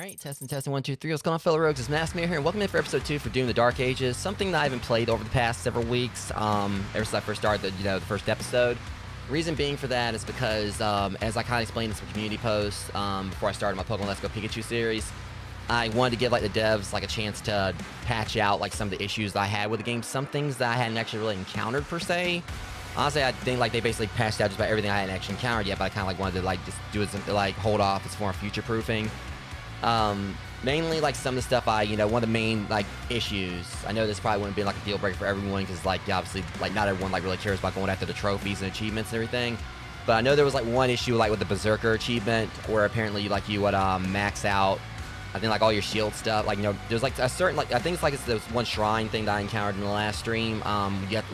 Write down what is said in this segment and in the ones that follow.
Alright, testing, 1, 2, 3. What's going on, fellow rogues? It's Maskmere here, and welcome in for episode 2 for Doom the Dark Ages. Something that I haven't played over the past several weeks, ever since I first started the first episode. Reason being for that is because, as I kind of explained in some community posts, before I started my Pokemon Let's Go Pikachu series, I wanted to give, the devs, a chance to patch out, some of the issues that I had with the game. Some things that I hadn't actually really encountered, per se. Honestly, I think, they basically patched out just about everything I hadn't actually encountered yet, but I kind of, wanted to, just do it, hold off as far as future-proofing. Mainly, some of the stuff one of the main, issues, I know this probably wouldn't be, a deal breaker for everyone, because, obviously, not everyone, really cares about going after the trophies and achievements and everything, but I know there was, one issue, with the Berserker achievement, where apparently, you would, max out, I think, all your shield stuff, there's, a certain, I think it's this one shrine thing that I encountered in the last stream,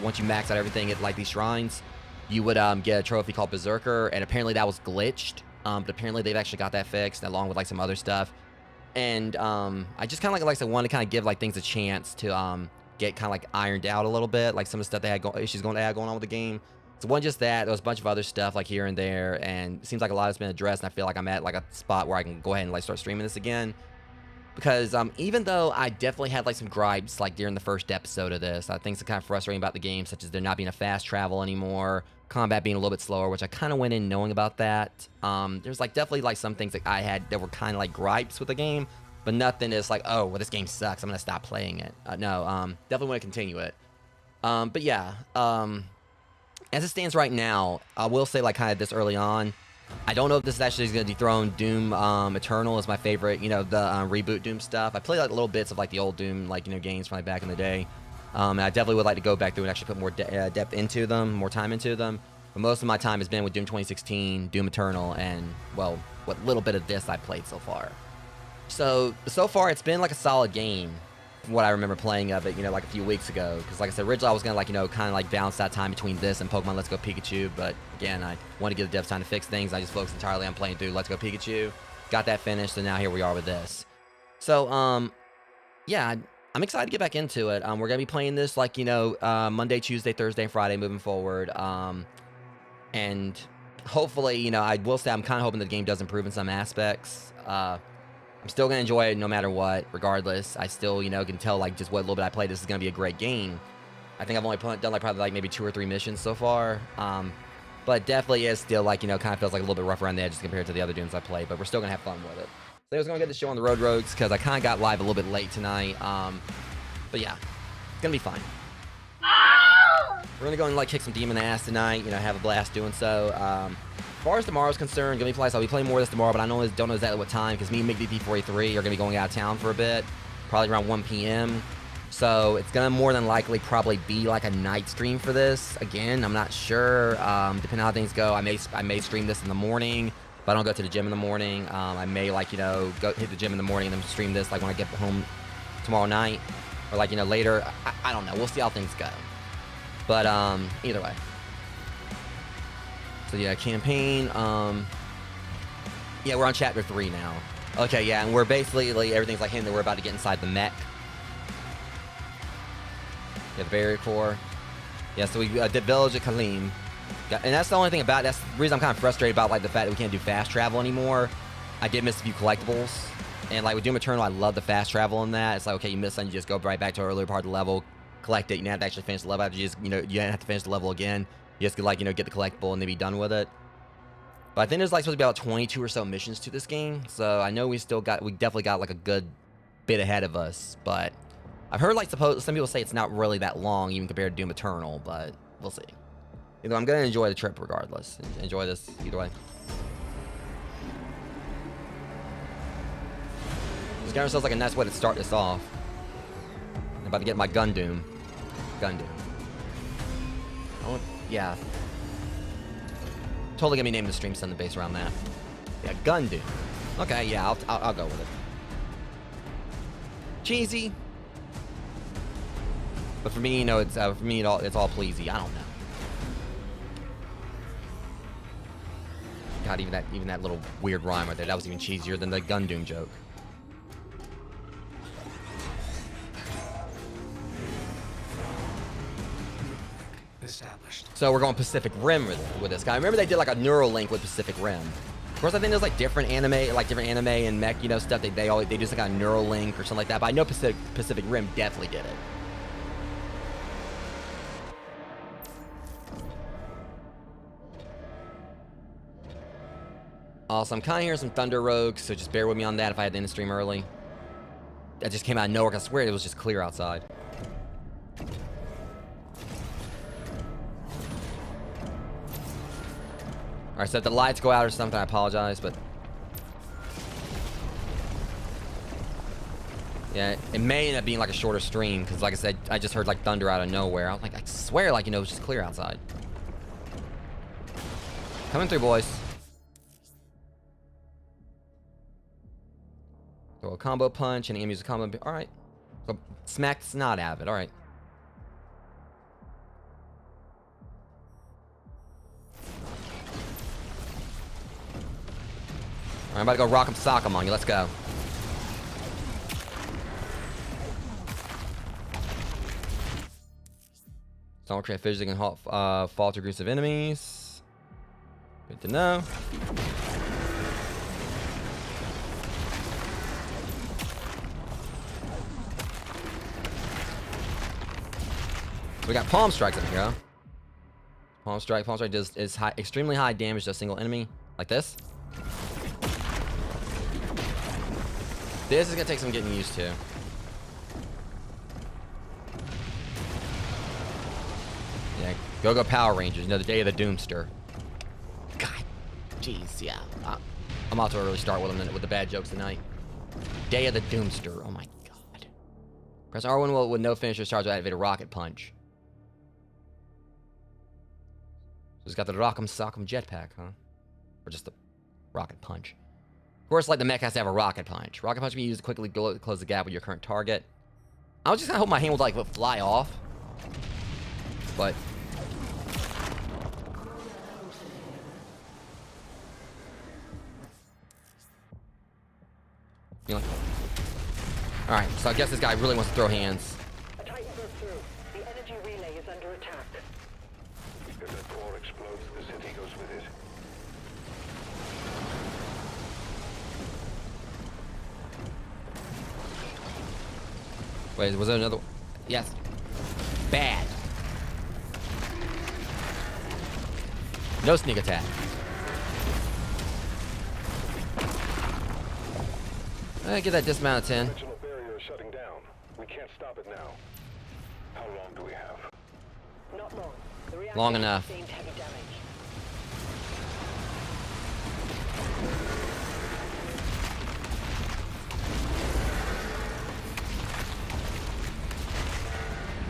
once you max out everything at, these shrines, you would, get a trophy called Berserker, and apparently that was glitched. But apparently they've actually got that fixed, along with some other stuff. And I just kind of want to kind of give things a chance to get kind of ironed out a little bit, some of the stuff they had issues going on with the game. So it wasn't just that, there was a bunch of other stuff here and there, and it seems like a lot has been addressed, and I feel like I'm at a spot where I can go ahead and start streaming this again. Because even though I definitely had some gripes during the first episode of this, things are kind of frustrating about the game, such as there not being a fast travel anymore, combat being a little bit slower, which I kind of went in knowing about that. There's definitely some things that I had that were kind of gripes with the game, but nothing is oh, well, this game sucks, I'm gonna stop playing it. No, definitely want to continue it. But yeah, as it stands right now, I will say kind of this early on, I don't know if this actually is going to dethrone Doom Eternal as my favorite, the reboot Doom stuff. I played little bits of the old Doom games from back in the day. And I definitely would like to go back through and actually put more depth into them, more time into them. But most of my time has been with Doom 2016, Doom Eternal, and, well, what little bit of this I've played so far. So far it's been a solid game, from what I remember playing of it, a few weeks ago. Because like I said, originally I was going to, kind of balance that time between this and Pokemon Let's Go Pikachu. But again, I want to give the devs time to fix things. I just focused entirely on playing through Let's Go Pikachu. Got that finished, so now here we are with this. So, yeah, I'm excited to get back into it. We're going to be playing this Monday, Tuesday, Thursday, and Friday moving forward. And hopefully, I will say I'm kind of hoping the game does improve in some aspects. I'm still going to enjoy it no matter what, regardless. I still, can tell, just what little bit I played, this is going to be a great game. I think I've only done, probably, maybe 2 or 3 missions so far. But definitely is still, kind of feels a little bit rough around the edges compared to the other Dooms I played. But we're still going to have fun with it. So I was going to get the show on the Road Rogues, because I kind of got live a little bit late tonight. But yeah, it's going to be fine. We're going to go and, kick some demon ass tonight, have a blast doing so. As far as tomorrow's concerned, I'll be playing more of this tomorrow, but I don't know exactly what time, because me and McDP43 are going to be going out of town for a bit, probably around 1 p.m. So it's going to more than likely probably be a night stream for this. Again, I'm not sure, depending on how things go. I may stream this in the morning, if I don't go to the gym in the morning. I may, go hit the gym in the morning and then stream this, when I get home tomorrow night, or, later. I don't know. We'll see how things go. But, either way. So yeah, campaign, yeah, we're on chapter 3 now. Okay, yeah, and we're basically, everything's hinting that we're about to get inside the mech. Yeah, the barrier core. Yeah, so we did Village of Kalim. And that's the only thing about it. That's the reason I'm kind of frustrated about, the fact that we can't do fast travel anymore. I did miss a few collectibles. And, with Doom Eternal, I love the fast travel in that. It's okay, you miss something, you just go right back to an earlier part of the level, collect it. You don't have to actually finish the level after you just, you don't have to finish the level again. You just could, get the collectible and then be done with it. But I think there's, supposed to be about 22 or so missions to this game. So I know we definitely got, a good bit ahead of us. But I've heard, some people say it's not really that long, even compared to Doom Eternal. But we'll see. I'm going to enjoy the trip regardless. Enjoy this either way. This kind of sounds like a nice way to start this off. I'm about to get my Gundoom. Oh, yeah. Totally gonna be naming the stream send the base around that. Yeah, Gundoom. Okay, yeah, I'll go with it. Cheesy. But for me, it's all pleasy. I don't know. God, even that little weird rhyme right there, that was even cheesier than the Gundoom joke. So we're going Pacific Rim with this guy. I remember they did a Neuralink with Pacific Rim. Of course, I think there's like different anime and mech, stuff. They do some kind of Neuralink or something like that. But I know Pacific Rim definitely did it. Also, I'm kind of hearing some Thunder Rogues, so just bear with me on that if I had to end the stream early. That just came out of nowhere. I swear it was just clear outside. Alright, so if the lights go out or something, I apologize, but... yeah, it may end up being like a shorter stream, because like I said, I just heard like thunder out of nowhere. I was like, I swear, like, it was just clear outside. Coming through, boys. Throw a combo punch, and the enemy use a combo... alright. So, smack the snot out of it, alright. I'm about to go rock 'em sock 'em on you. Let's go. Don't create fidgets that can falter groups of enemies. Good to know. So we got palm strikes up here. Huh? Palm strike does extremely high damage to a single enemy, like this. This is gonna take some getting used to. Yeah, go Power Rangers. The day of the Doomster. God, jeez, yeah. I'm about to really start with the bad jokes tonight. Day of the Doomster. Oh my god. Press R1 with no finisher charge will activate a rocket punch. So it's got the Rock'em Sock'em jetpack, huh? Or just the rocket punch. Of course, like the mech has to have a rocket punch. Rocket punch can be used to quickly close the gap with your current target. I was just gonna hope my hand would like fly off, but all right. So I guess this guy really wants to throw hands. A Titan broke through. The energy relay is under attack. If that core explodes, the city goes with it. Wait, was there another one? Yes. Bad. No sneak attack. Get that dismount of 10. Original barrier is shutting down. We can't stop it now. How long do we have? Not long. The reactor Long enough. sustained heavy damage.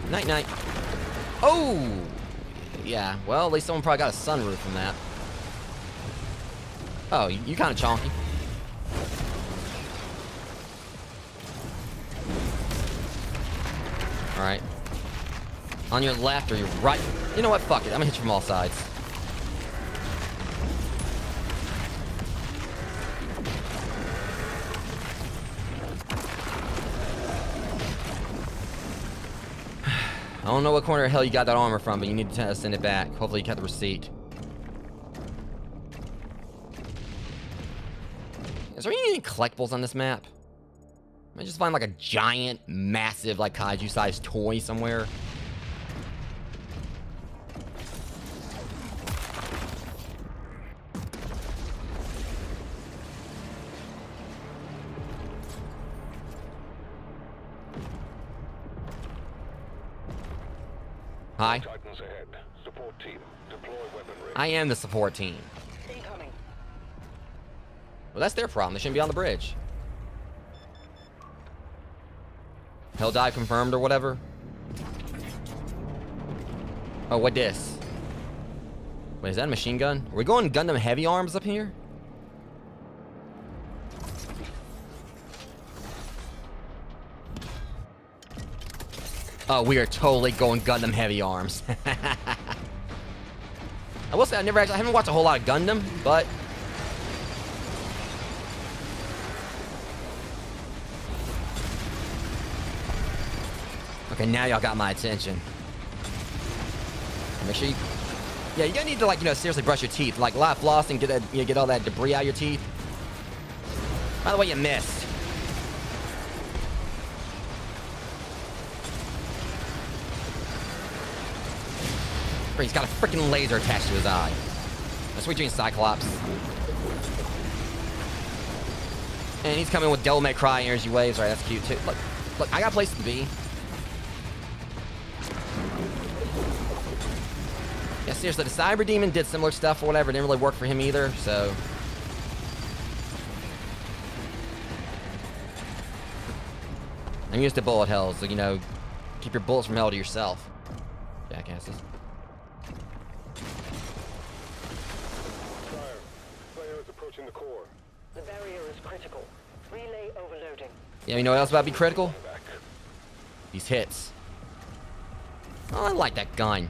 Night night. Oh! Yeah, well, at least someone probably got a sunroof from that. Oh, you kind of chonky. Alright. On your left or your right. You know what? Fuck it. I'm gonna hit you from all sides. I don't know what corner of hell you got that armor from, but you need to send it back. Hopefully you got the receipt. Is there any collectibles on this map? I just find like a giant, massive, like kaiju-sized toy somewhere. Hi. Titans ahead. Support team. Deploy weaponry. I am the support team. Incoming. Well, that's their problem. They shouldn't be on the bridge. Hell dive confirmed or whatever. Oh, what this? Wait, is that a machine gun? Are we going Gundam heavy arms up here? Oh, we are totally going Gundam heavy arms. I will say I haven't watched a whole lot of Gundam, but okay, now y'all got my attention. Make sure you Yeah, you're gonna need to, like, seriously brush your teeth. Like, a lot of flossing, get that, get all that debris out of your teeth. By the way, you missed. He's got a freaking laser attached to his eye. That's sweet dream, Cyclops. And he's coming with Devil May Cry energy waves. All right, that's cute too. Look, I got a place to be. Yeah, seriously, the Cyber Demon did similar stuff or whatever. It didn't really work for him either, so. I'm used to bullet hell, so, keep your bullets from hell to yourself. Jackasses. Player is approaching the core. The barrier is critical. Relay overloading. Yeah, you know what else about to be critical? These hits. Oh, I like that gun.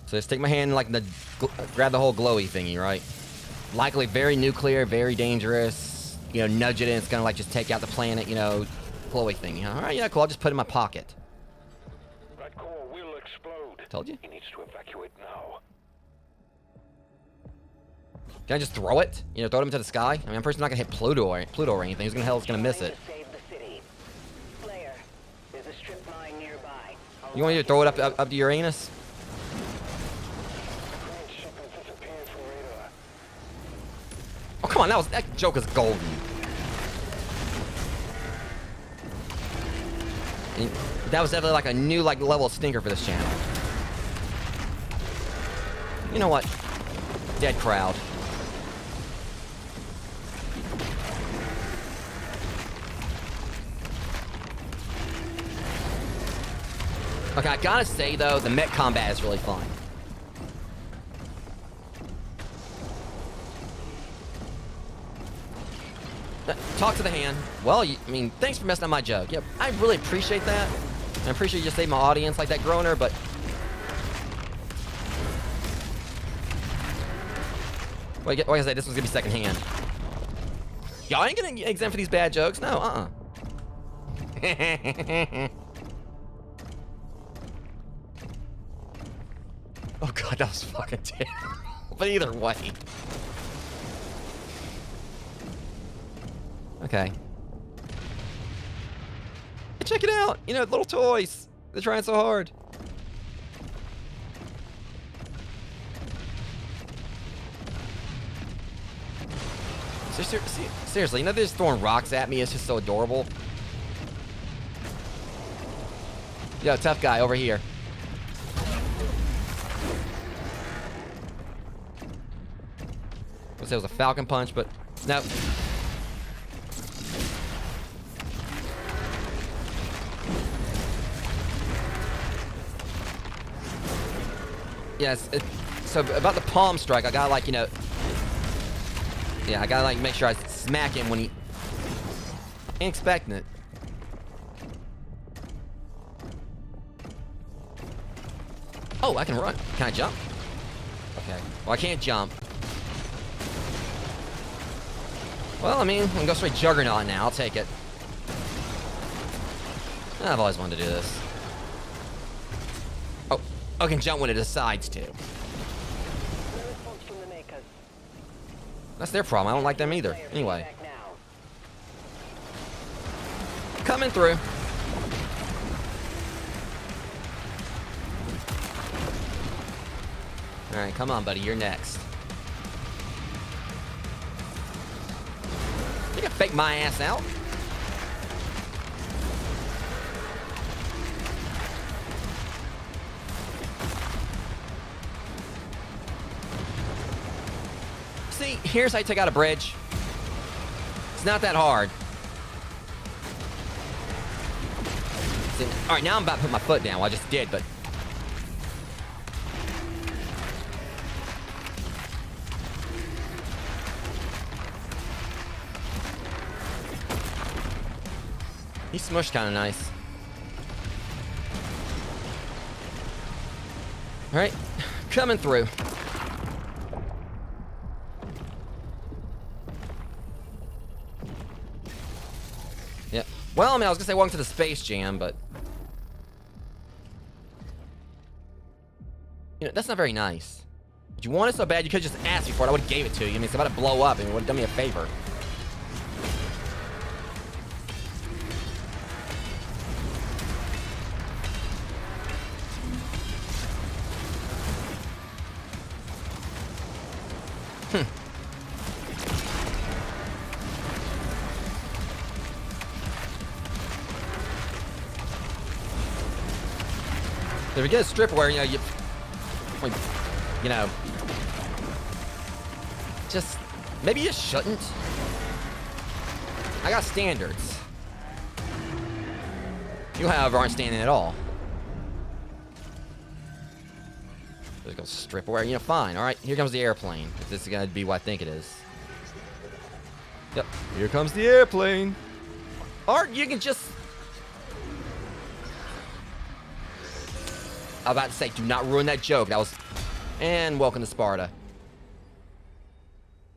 So just take my hand and, like, grab the whole glowy thingy, right? Likely very nuclear, very dangerous. Nudge it in. It's gonna, like, just take out the planet, glowy thingy. All right, yeah, cool. I'll just put it in my pocket. That core will explode. Told you. He needs to evacuate now. Can I just throw it? Throw it into the sky? I mean, I'm not gonna hit Pluto or anything. Who's gonna hell is gonna miss it? Save the city. Player, there's a strip mine nearby. You want me to throw it up to Uranus? Oh, come on, that joke is golden. And that was definitely like a new level of stinker for this channel. You know what? Dead crowd. Okay, I gotta say though, the mech combat is really fun. Talk to the hand. Well, I mean, thanks for messing up my joke. Yep, I really appreciate that. And I'm pretty sure you just saved my audience like that groaner, but... Like I said, this was gonna be secondhand. Y'all ain't gonna exempt for these bad jokes? No, Oh god, that was fucking terrible. But either way. Okay. Hey, check it out! Little toys! They're trying so hard. Seriously, they're just throwing rocks at me. It's just so adorable. Yo, tough guy, over here. I was say it was a falcon punch, but no. Yes. So about the palm strike, I gotta yeah, I gotta make sure I smack him when he ain't expecting it. Oh, I can run. Can I jump? Okay. Well, I can't jump. Well, I mean, I can go straight Juggernaut now. I'll take it. I've always wanted to do this. Oh, I can jump when it decides to. That's their problem. I don't like them either. Anyway. Coming through. Alright, come on, buddy. You're next. You can fake my ass out. See, here's how you take out a bridge. It's not that hard. Alright, now I'm about to put my foot down. Well, I just did, but... He smushed kind of nice. Alright, coming through. Yep. Well, I mean, I was gonna say welcome to the Space Jam, but you know, that's not very nice. If you want it so bad, you could just ask me for it. I would have gave it to you. I mean, it's about to blow up, and it would have done me a favor. If you get a strip where, you know, just, maybe you shouldn't. I got standards. You, however, aren't standing at all. There's go strip where, you know, fine. All right, here comes the airplane. If this is going to be what I think it is. Yep, here comes the airplane. Or you can just... I'm about to say, do not ruin that joke. That was... And welcome to Sparta.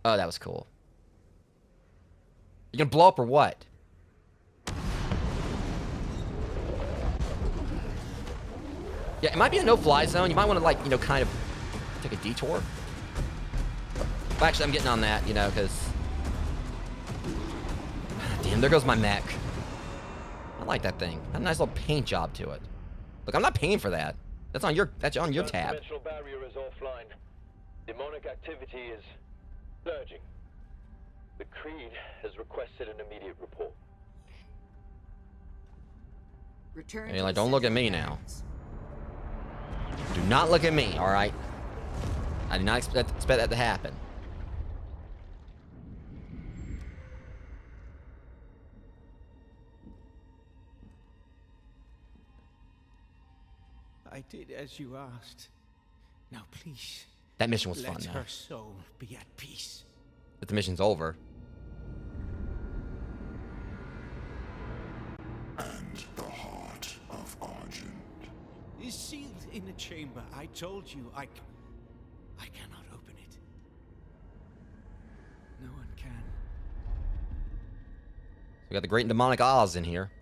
Oh, that was cool. You gonna blow up or what? Yeah, it might be a no-fly zone. You might want to, like, you know, kind of take a detour. Well, actually, I'm getting on that, you know, because... Damn, there goes my mech. I like that thing. Had a nice little paint job to it. Look, I'm not paying for that. That's on your tab. Dimensional barrier is offline. Demonic activity is surging. The Creed has requested an immediate report. Return. I mean, like, don't look at me now. Do not look at me, all right? I did not expect that to happen. I did as you asked. Now please, That mission was fun, let though. her soul be at peace. But the mission's over. And the heart of Argent. Is sealed in a chamber. I told you I cannot open it. No one can. We got the Great and Demonic Oz in here.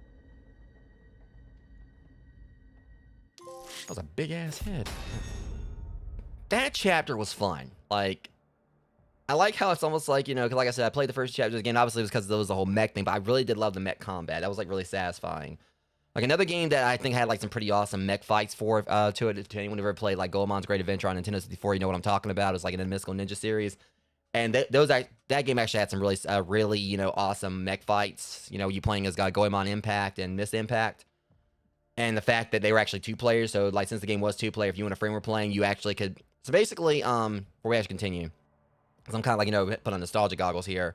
That was a big-ass head. That chapter was fun. Like, I like how it's almost like, you know, because like I said, I played the first chapter again. Obviously, it was because there was the whole mech thing, but I really did love the mech combat. That was, like, really satisfying. Like, another game that I think had, like, some pretty awesome mech fights to it. To anyone who ever played, like, Goemon's Great Adventure on Nintendo 64, you know what I'm talking about. It was, like, an Mystical Ninja series. And that game actually had some really, you know, awesome mech fights. You know, you playing as Goemon Impact and Miss Impact. And the fact that they were actually two players, so like since the game was two player, if you and a friend were playing, you actually could. So basically, before we actually continue, because I'm kind of like, you know, put on nostalgia goggles here.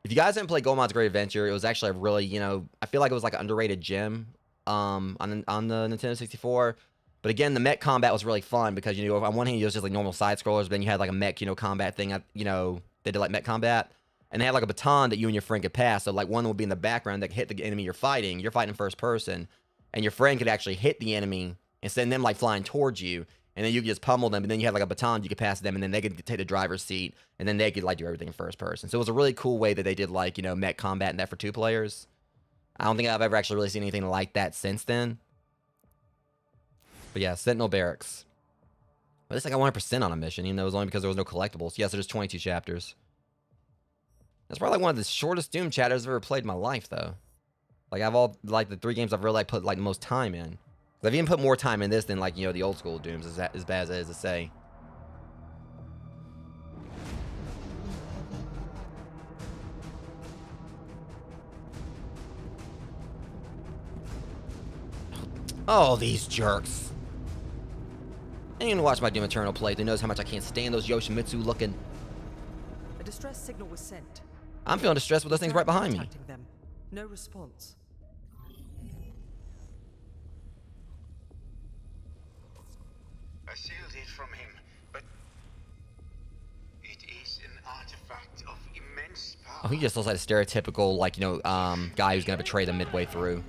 If you guys haven't played Goemon's Great Adventure, it was actually a really, you know, I feel like it was like an underrated gem on the Nintendo 64. But again, the mech combat was really fun because, you know, on one hand it was just like normal side scrollers, but then you had like a mech, you know, combat thing. You know, they did like mech combat, and they had like a baton that you and your friend could pass. So like one would be in the background that could hit the enemy you're fighting. You're fighting first person. And your friend could actually hit the enemy and send them like flying towards you, and then you could just pummel them. And then you had like a baton you could pass them, and then they could take the driver's seat, and then they could like do everything in first person. So it was a really cool way that they did like, you know, mech combat and that for two players. I don't think I've ever actually really seen anything like that since then. But yeah, Sentinel Barracks. But it's like I 100% on a mission, even though it was only because there was no collectibles. Yes, there's 22 chapters. That's probably like one of the shortest Doom chapters I've ever played in my life, though. Like, I've all, like, the 3 games I've really, like, put, like, the most time in. I've even put more time in this than, like, you know, the old school Dooms, as bad as it is to say. Oh, these jerks. Anyone who watched my Doom Eternal play who knows how much I can't stand those Yoshimitsu looking. A distress signal was sent. I'm feeling distressed with those things right behind me. Contacting them. No response. I sealed it from him, but it is an artifact of immense power. Oh, he just looks like a stereotypical, like, you know, guy who's gonna betray them midway through.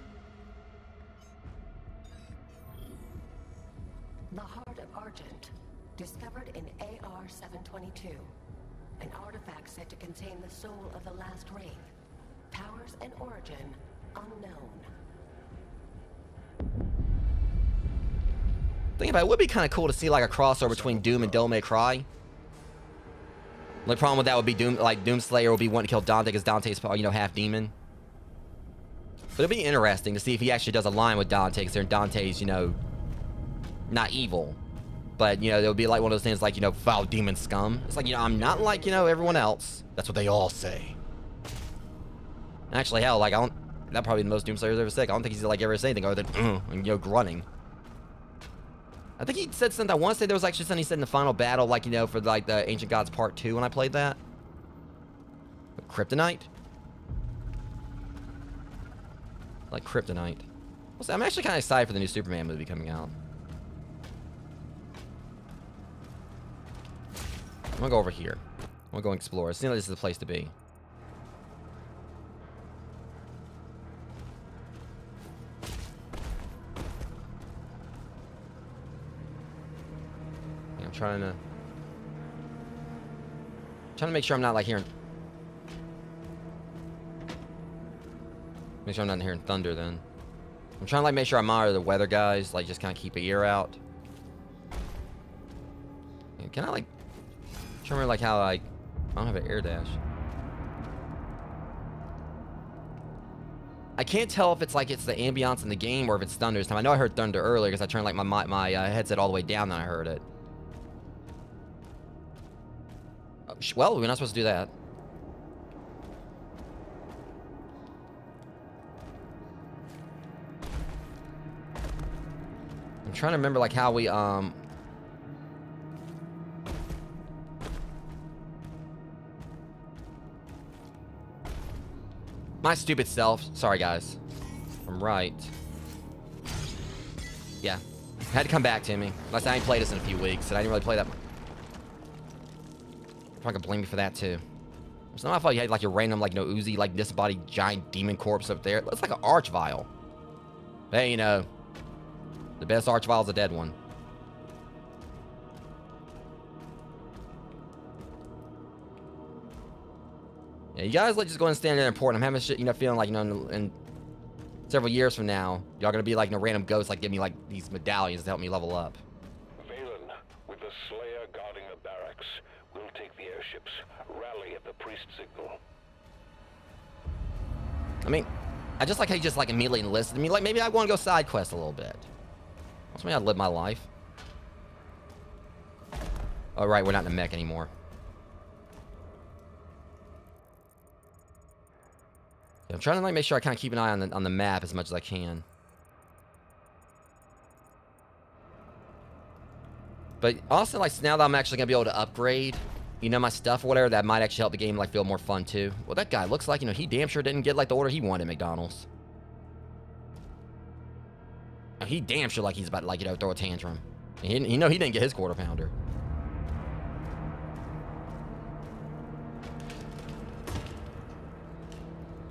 The Heart of Argent, discovered in AR-722. An artifact said to contain the soul of the last wraith. Powers and origin unknown. Think about it, it would be kind of cool to see like a crossover between Doom and Devil May Cry. The only problem with that would be Doomslayer would be wanting to kill Dante because Dante's, you know, half demon. But it'd be interesting to see if he actually does align with Dante, because Dante's, you know, not evil. But, you know, it would be like one of those things like, you know, foul demon scum. It's like, you know, I'm not like, you know, everyone else. That's what they all say. Actually, hell, like, that probably the most Doomslayer's ever said. I don't think he's like ever said anything other than, and, you know, grunting. I think he said something, I want to say there was actually something he said in the final battle, like, you know, for like the Ancient Gods Part 2 when I played that. Kryptonite? Like Kryptonite. Well, see, I'm actually kind of excited for the new Superman movie coming out. I'm gonna go over here. I'm gonna go explore. It seems like this is the place to be. Yeah, I'm trying to make sure I'm not like hearing. Make sure I'm not hearing thunder then. I'm trying to like make sure I monitor the weather, guys. Like just kind of keep an ear out. Yeah, can I like? I'm trying to remember like how like I don't have an air dash. I can't tell if it's like it's the ambiance in the game or if it's thunder this time. I know I heard thunder earlier because I turned like my headset all the way down and I heard it. Well, we're not supposed to do that. I'm trying to remember like how we my stupid self. Sorry guys. I'm right. Yeah. Had to come back to me. Unless I ain't played this in a few weeks and I didn't really play that. Probably gonna blame me for that too. It's not my fault you had like your random like no Uzi like disembodied giant demon corpse up there. It looks like an archvile. Hey, you know. The best archvile's a dead one. Yeah, you guys like just go and stand there and report. I'm having shit, you know, feeling like, you know, in several years from now, y'all gonna be like, you know, random ghosts, like give me like these medallions to help me level up. Valen, with the Slayer guarding the barracks, we'll take the airships. Rally at the priest signal. I mean, I just like how you just like immediately enlisted me. Like maybe I want to go side quest a little bit. That's me. I'd live my life. Oh right, we're not in a mech anymore. I'm trying to like make sure I kind of keep an eye on the map as much as I can. But also, like now that I'm actually gonna be able to upgrade, you know, my stuff or whatever, that might actually help the game like feel more fun too. Well, that guy looks like, you know, he damn sure didn't get like the order he wanted at McDonald's. He damn sure like he's about to like, you know, throw a tantrum. He didn't get his quarter pounder.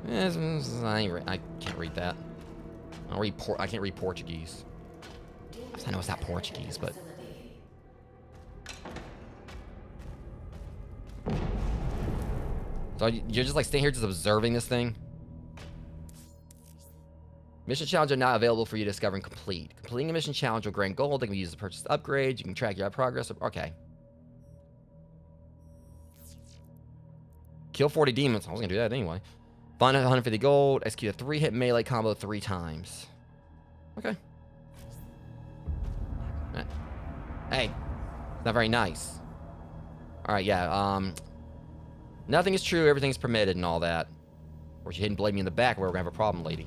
I can't read that. I can't read Portuguese. I know it's not Portuguese, but. So you're just like staying here just observing this thing? Mission challenge are not available for you to discover and complete. Completing a mission challenge will grant gold that can be used to purchase upgrades. You can track your progress. Okay. Kill 40 demons. I was gonna do that anyway. Find 150 gold. Execute a 3-hit melee combo 3 times. Okay. Hey. Not very nice. Alright, yeah. Nothing is true. Everything's permitted and all that. Or you didn't blame me in the back where we're gonna have a problem, lady.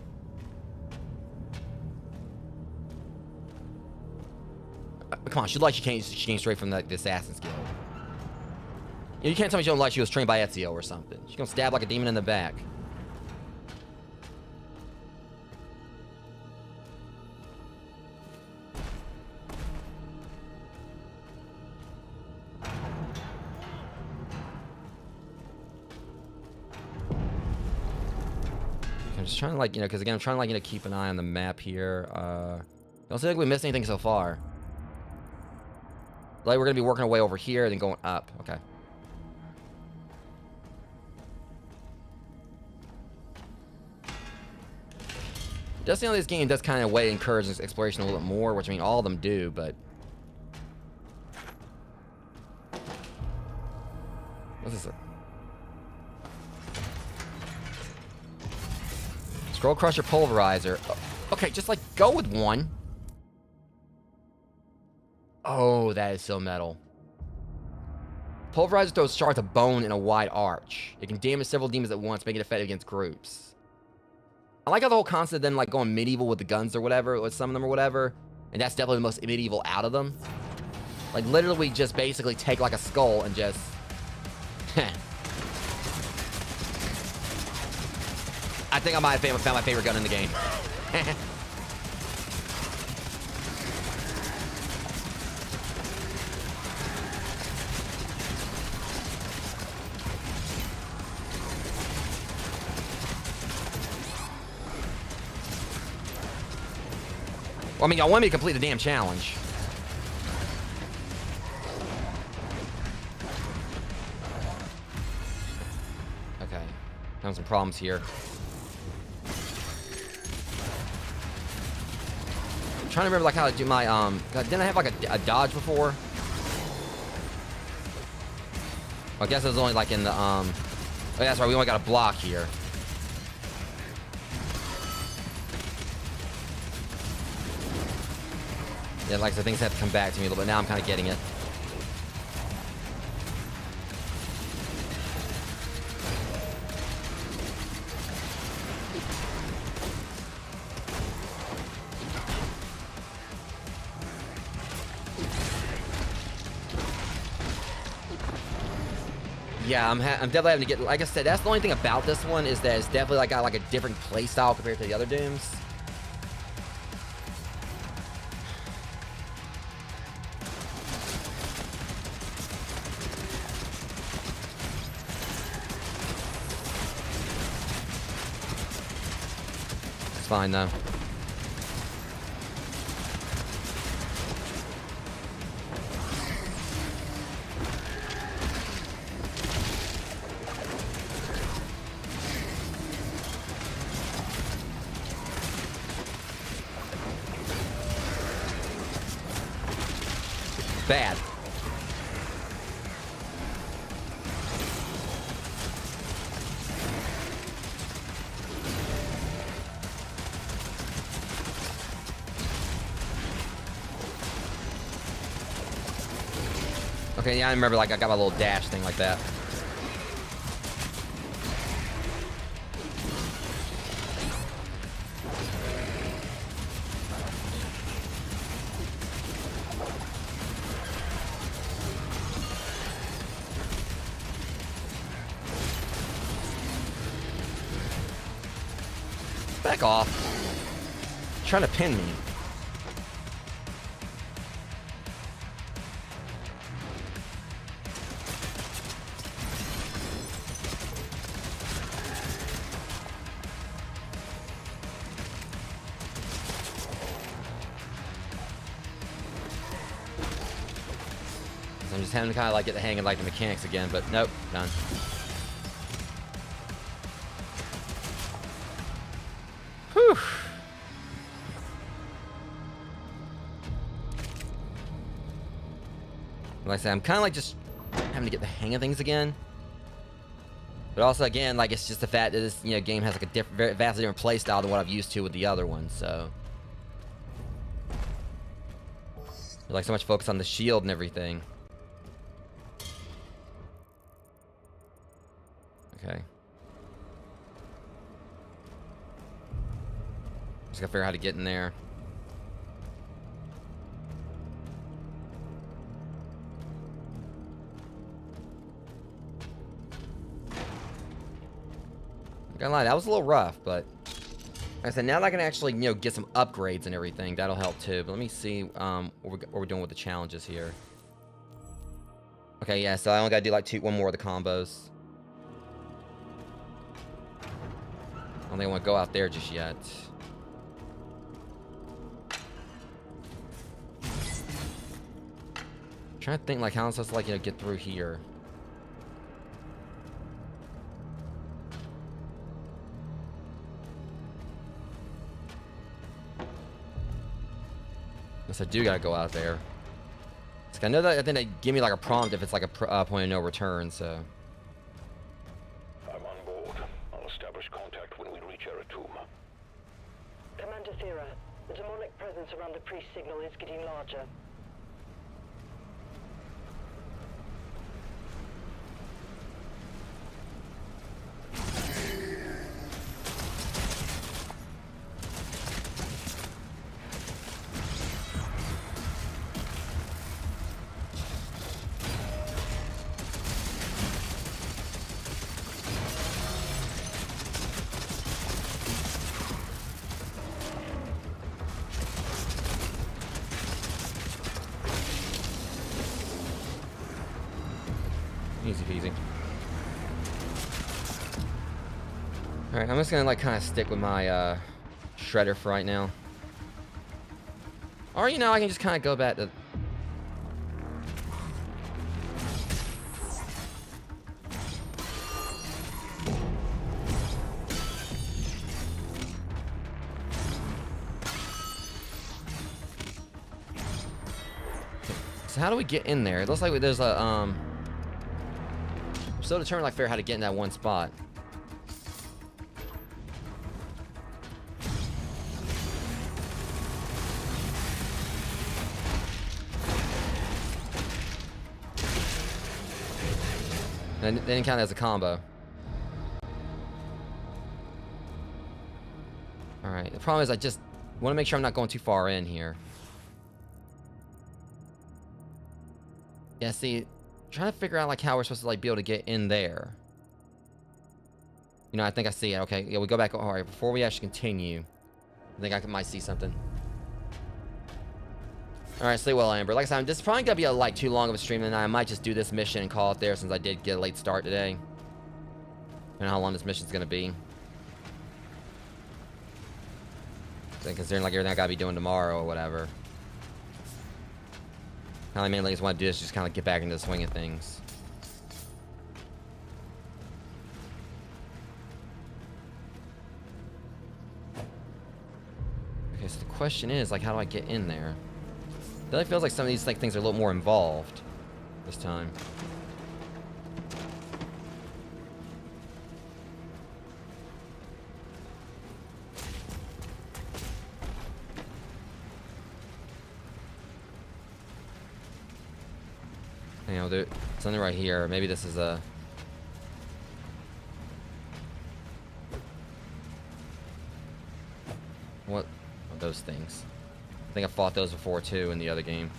Come on, she came straight from the Assassin's Guild. You can't tell me she don't like she was trained by Ezio or something. She's gonna stab like a demon in the back. I'm just trying to like, you know, because again, I'm trying to like, you know, keep an eye on the map here. Don't seem like we missed anything so far. Like we're gonna be working our way over here, then going up. Okay. Just this game does kind of way encourage exploration a little bit more, which I mean all of them do, but what's this? Scroll Crusher Pulverizer. Okay, just like go with one. Oh, that is so metal. Pulverizer throws shards of bone in a wide arch. It can damage several demons at once, making it effective against groups. I like how the whole concept then like going medieval with the guns or whatever, with some of them or whatever. And that's definitely the most medieval out of them. Like literally we just basically take like a skull and just... I think I might have found my favorite gun in the game. Well, I mean, y'all want me to complete the damn challenge. Okay. Having some problems here. I'm trying to remember like how to do my didn't I have like a dodge before? Well, I guess it was only like in the oh yeah, that's right, we only got a block here. Yeah, like I said, things have to come back to me a little bit. Now I'm kind of getting it. Yeah, I'm definitely having to get, like I said, that's the only thing about this one is that it's definitely like got like a different play style compared to the other Dooms. It's fine though. Bad. Okay, yeah, I remember, like, I got my little dash thing like that. Back off. Trying to pin me. I'm just having to kind of like get the hang of like the mechanics again, but nope, done. Whew. Like I said, I'm kind of like just having to get the hang of things again. But also, again, like it's just the fact that this game has like a different, vastly different play style than what I've used to with the other ones. So, there's like so much focus on the shield and everything. Okay. Just gotta figure out how to get in there. I'm gonna lie, that was a little rough, but like I said, now that I can actually, get some upgrades and everything, that'll help too. But let me see what we're doing with the challenges here. Okay, yeah, so I only gotta do like one more of the combos. I don't think I want to go out there just yet. I'm trying to think like how I'm supposed to like get through here. Guess I do gotta go out there. I know that I think they give me like a prompt if it's like a point of no return, so. I'm on board. I'll establish contact when we reach Eratum. Commander Thera, the demonic presence around the priest signal is getting larger. Easy peasy. Alright, I'm just gonna like kind of stick with my shredder for right now. Or, you know, I can just kind of go back to... So how do we get in there? It looks like there's a, I'm still determined like fair how to get in that one spot. And they didn't count it as a combo. Alright, the problem is I just want to make sure I'm not going too far in here. Yeah, see, trying to figure out like how we're supposed to like be able to get in there. You know, I think I see it. Okay, yeah, we go back. All right, before we actually continue, I think I might see something. All right, sleep well, Amber. Like I said, this is probably gonna be a like too long of a stream tonight. I might just do this mission and call it there since I did get a late start today. I don't know how long this mission's gonna be. Then considering like everything I gotta be doing tomorrow or whatever. Kind of mainly just want to do is just kind of get back into the swing of things. Okay, so the question is, like, how do I get in there? It really feels like some of these like things are a little more involved this time. You know, there's something right here. Maybe this is a... What are those things? I think I fought those before too in the other game.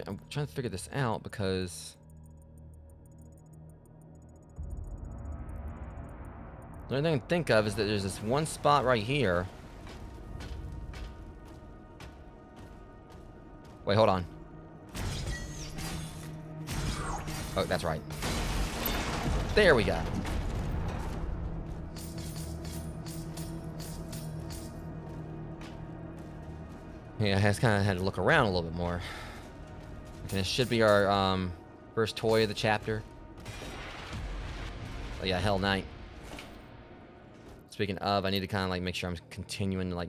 I'm trying to figure this out because the only thing I can think of is that there's this one spot right here. Wait, hold on. Oh, that's right. There we go. Yeah, I just kind of had to look around a little bit more. And this should be our first toy of the chapter. Oh yeah, Hell Knight. Speaking of, I need to kind of like make sure I'm continuing to like...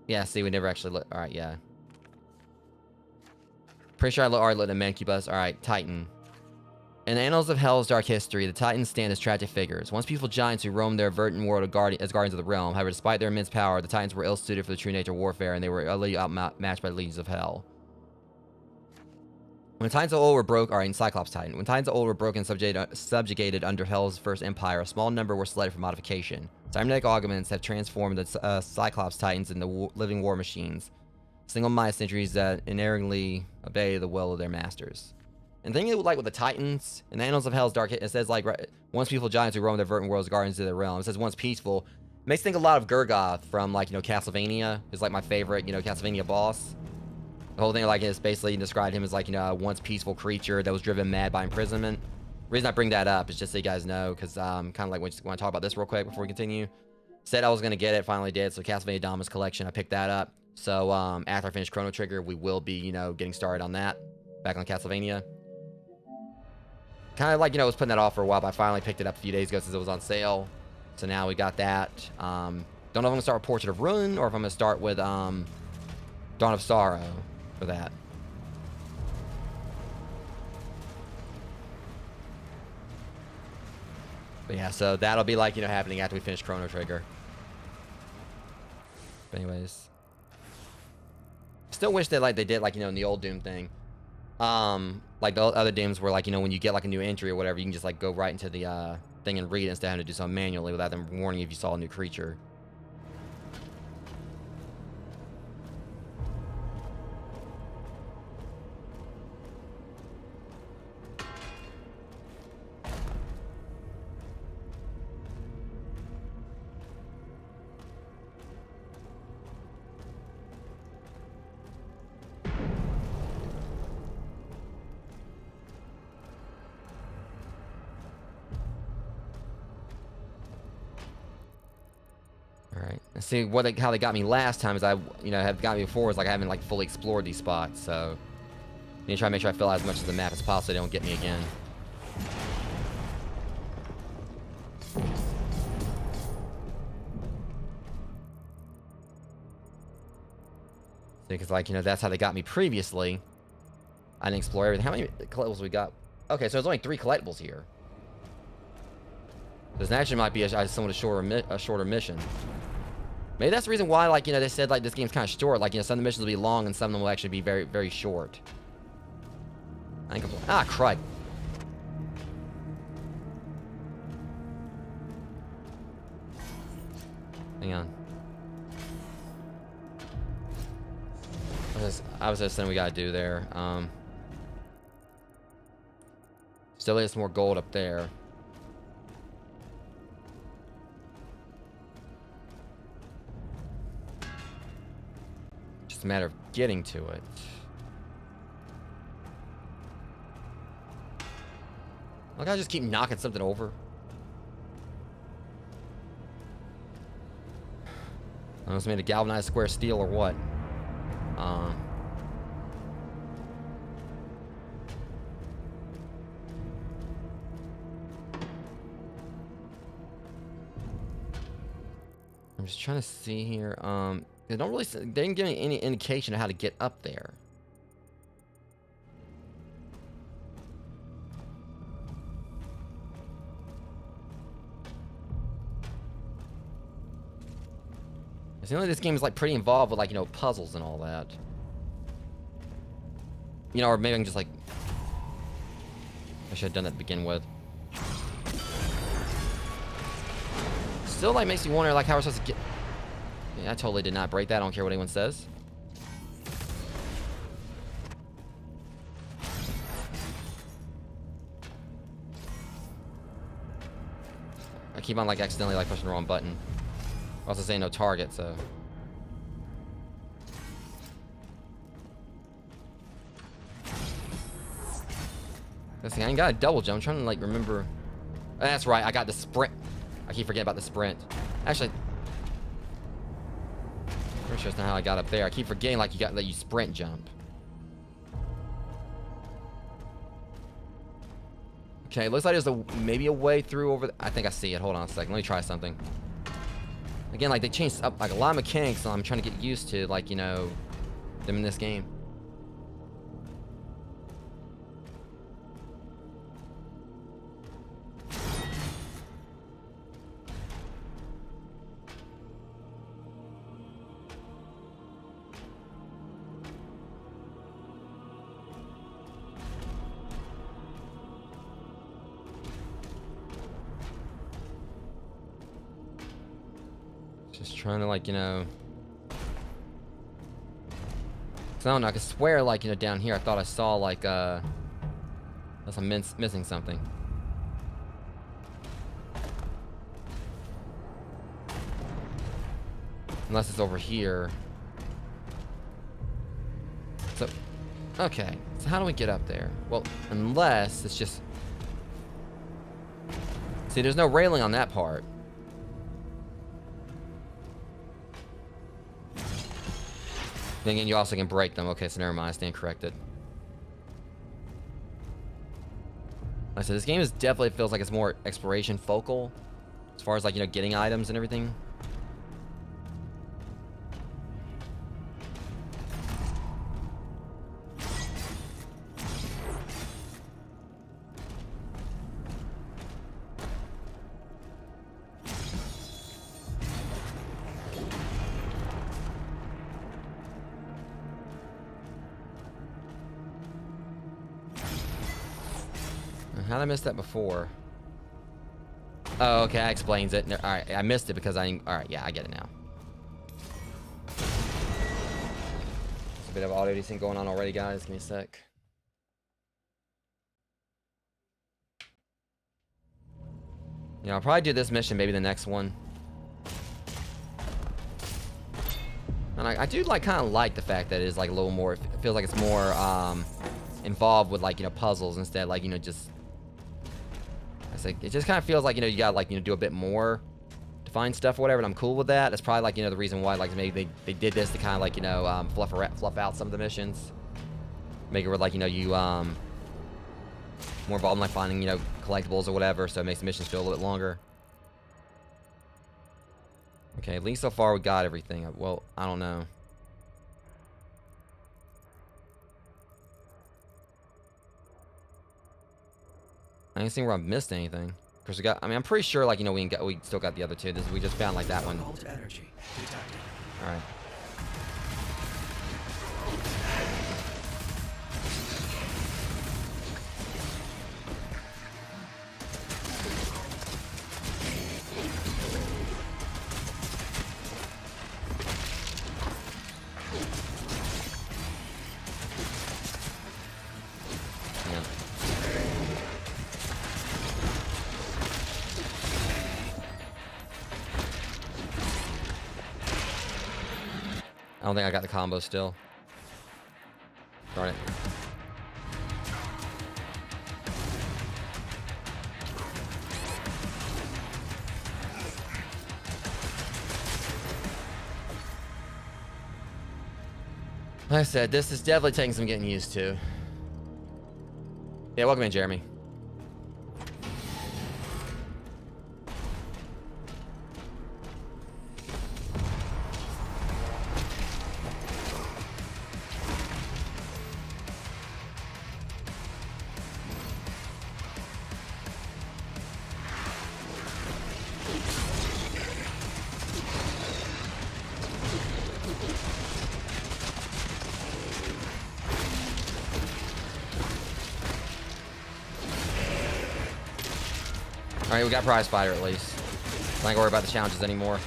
Yeah, see, we never actually lit... Alright, yeah. Pretty sure I already lit a Mancubus. Alright, Titan. In the annals of Hell's dark history, the Titans stand as tragic figures. Once peaceful giants who roamed their verdant world as guardians of the realm. However, despite their immense power, the Titans were ill-suited for the true nature of warfare, and they were utterly outmatched by the legions of Hell. When the Titans of old were in Cyclops Titan. When Titans of old were broken and subjugated under Hell's first empire, a small number were selected for modification. Cybernetic augments have transformed the Cyclops Titans into living war machines. Single-minded sentries that inerrantly obey the will of their masters. And the thing like with the Titans, in the Annals of Hell's Dark, it says like, once peaceful giants who roam their verdant worlds guardians of their realm. It says once peaceful. It makes me think a lot of Gurgoth from like, you know, Castlevania. Is like my favorite, you know, Castlevania boss. The whole thing like is basically described him as like, you know, a once peaceful creature that was driven mad by imprisonment. reason I bring that up is just so you guys know, because kind of like want to talk about this real quick before we continue. Said I was going to get it, finally did. So Castlevania Damas Collection, I picked that up. So after I finish Chrono Trigger, we will be, you know, getting started on that. Back on Castlevania. Kind of like, you know, I was putting that off for a while, but I finally picked it up a few days ago since it was on sale. So now we got that. Don't know if I'm going to start with Portrait of Ruin or if I'm going to start with Dawn of Sorrow for that. But yeah, so that'll be like, you know, happening after we finish Chrono Trigger. But anyways. Still wish that like they did like, you know, in the old Doom thing. Like the other Dooms where like, you know, when you get like a new entry or whatever, you can just like go right into the thing and read it instead of having to do something manually without them warning you if you saw a new creature. See how they got me last time is have got me before is like I haven't like fully explored these spots, so I need to try to make sure I fill out as much of the map as possible so they don't get me again. Because like, you know, that's how they got me previously. I didn't explore everything. How many collectibles we got? Okay, so there's only 3 collectibles here. This actually might be somewhat a shorter mission. Maybe that's the reason why, like, you know, they said, like, this game's kind of short. Like, you know, some of the missions will be long and some of them will actually be very, very short. I think I'm... crud. Hang on. I was just saying we gotta do there. Still there's more gold up there. Just a matter of getting to it. Like I just keep knocking something over. I was made of galvanized square steel or what? I'm just trying to see here. They don't really. They didn't give me any indication of how to get up there. It seems like this game is like pretty involved with like, you know, puzzles and all that. You know, or maybe I can just like. I should have done that to begin with. Still like makes me wonder like how we're supposed to get. Yeah, I totally did not break that. I don't care what anyone says. I keep on like accidentally like pushing the wrong button. Also saying no target, so. Let's see, I ain't got a double jump. I'm trying to like remember. That's right, I got the sprint. I keep forgetting about the sprint. Actually, pretty sure that's not how I got up there. I keep forgetting like you sprint jump. Okay, looks like there's maybe a way through over. I think I see it. Hold on a second. Let me try something. Again, like they changed up like a lot of mechanics, so I'm trying to get used to like, you know, them in this game. Just trying to like, you know. Cause I don't know, I could swear like, you know, down here I thought I saw like unless I'm missing something. Unless it's over here. So okay. So how do we get up there? Well, unless it's just See, there's no railing on that part. Then again, you also can break them. Okay, so never mind. I stand corrected. Like I said, this game is definitely feels like it's more exploration focal, as far as like, you know, getting items and everything. How did I miss that before? Oh, okay, that explains it. Alright, I missed it because I... Alright, yeah, I get it now. There's a bit of audio desync going on already, guys. Give me a sec. Yeah, I'll probably do this mission, maybe the next one. And I do like, kind of like the fact that it is like a little more... It feels like it's more involved with like, you know, puzzles instead, like, you know, just... It just kind of feels like, you know, you gotta, like, you know, do a bit more to find stuff or whatever, and I'm cool with that. That's probably, like, you know, the reason why, like, maybe they did this to kind of, like, you know, fluff out some of the missions. Make it where, like, you know, you, more involved in, like, finding, you know, collectibles or whatever, so it makes the missions feel a little bit longer. Okay, at least so far we got everything. Well, I don't know. I didn't see where I missed anything. Of course, we got. I mean, I'm pretty sure, like, you know, we still got the other two. We just found like that one. All right. I don't think I got the combo still. Darn it. Like I said, this is definitely taking some getting used to. Yeah, welcome in, Jeremy. Alright, we got prize fighter at least. I ain't worry about the challenges anymore.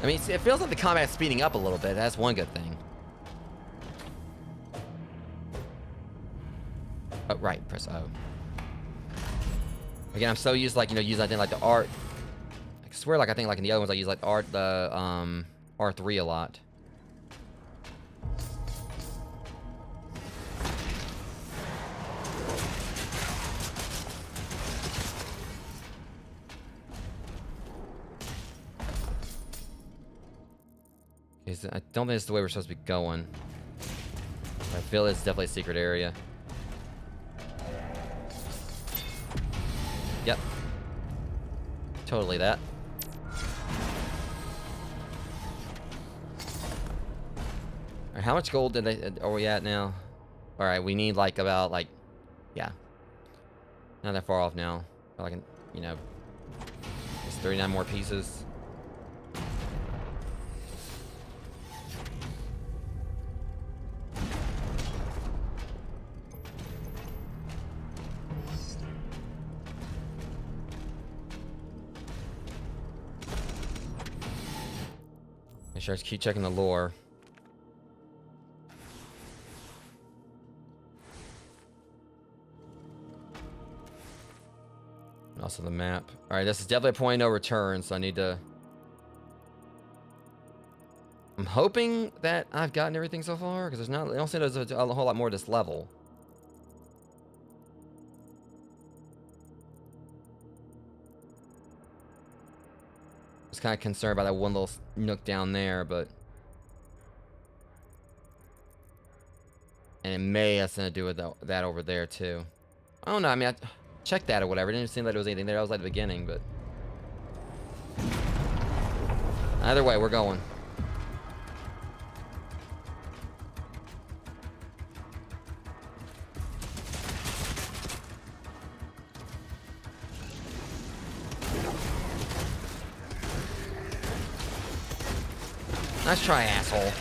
I mean, it feels like the combat's speeding up a little bit. That's one good thing. Oh, right, press O. Again, I'm so used to, like, you know, using, I think, like, the art. I swear, like, I think, like, in the other ones, I use, like, the R3 a lot. Okay, so I don't think it's the way we're supposed to be going. I feel it's definitely a secret area. Yep. Totally that. Alright, how much gold are we at now? Alright, we need like about like, yeah. Not that far off now. Like, you know, it's 39 more pieces. Make sure I keep checking the lore. Also the map. All right, this is definitely a point of no return, so I need to... I'm hoping that I've gotten everything so far, because there's not... I don't see there's a whole lot more to this level. I was kind of concerned about that one little nook down there, but... And it may have something to do with that over there, too. I don't know, I mean, I checked that or whatever. It didn't seem like there was anything there. I was like the beginning, but... Either way, we're going. Nice try, asshole.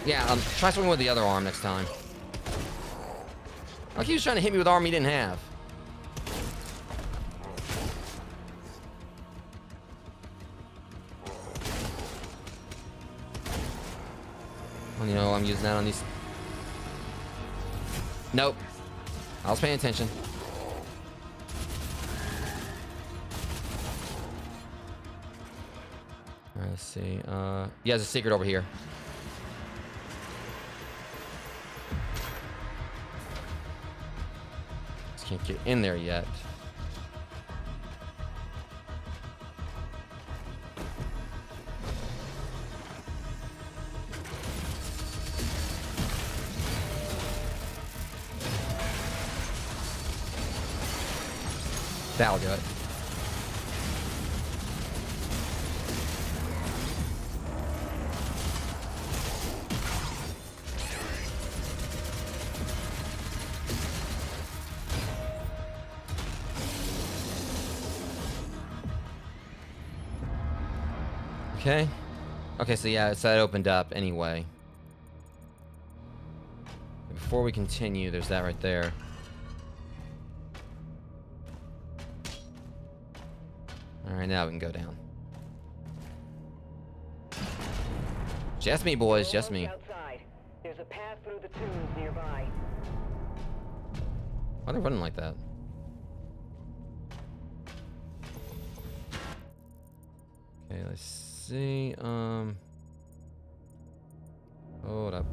Yeah, try swinging with the other arm next time. Like he was trying to hit me with an arm he didn't have. Well, you know, I'm using that on these. Nope. I was paying attention. Alright, let's see. Yeah, there's a secret over here. Just can't get in there yet. That'll do it. Okay. Okay, so yeah, so that opened up anyway. Before we continue, there's that right there. Alright, now we can go down. Just me, boys, just me. Outside. There's a path through the tunnels nearby. Why are they running like that? Okay, let's see. Hold up.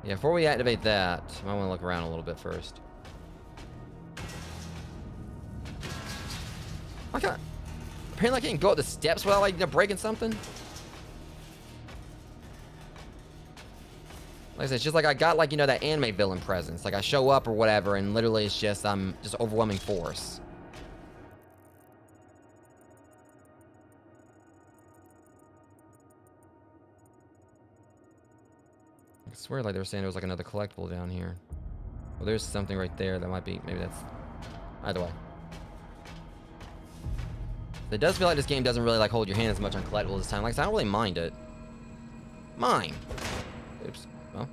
Yeah, before we activate that, I want to look around a little bit first. I can't. Apparently, I can't go up the steps without like breaking something. Like I said, it's just like I got like, you know, that anime villain presence. Like I show up or whatever, and literally it's just just overwhelming force. I swear, like they were saying there was like another collectible down here. Well, there's something right there that might be. Maybe that's. Either way. It does feel like this game doesn't really like hold your hand as much on collectibles this time. Like I said, I don't really mind it. Mine. Oops. Well.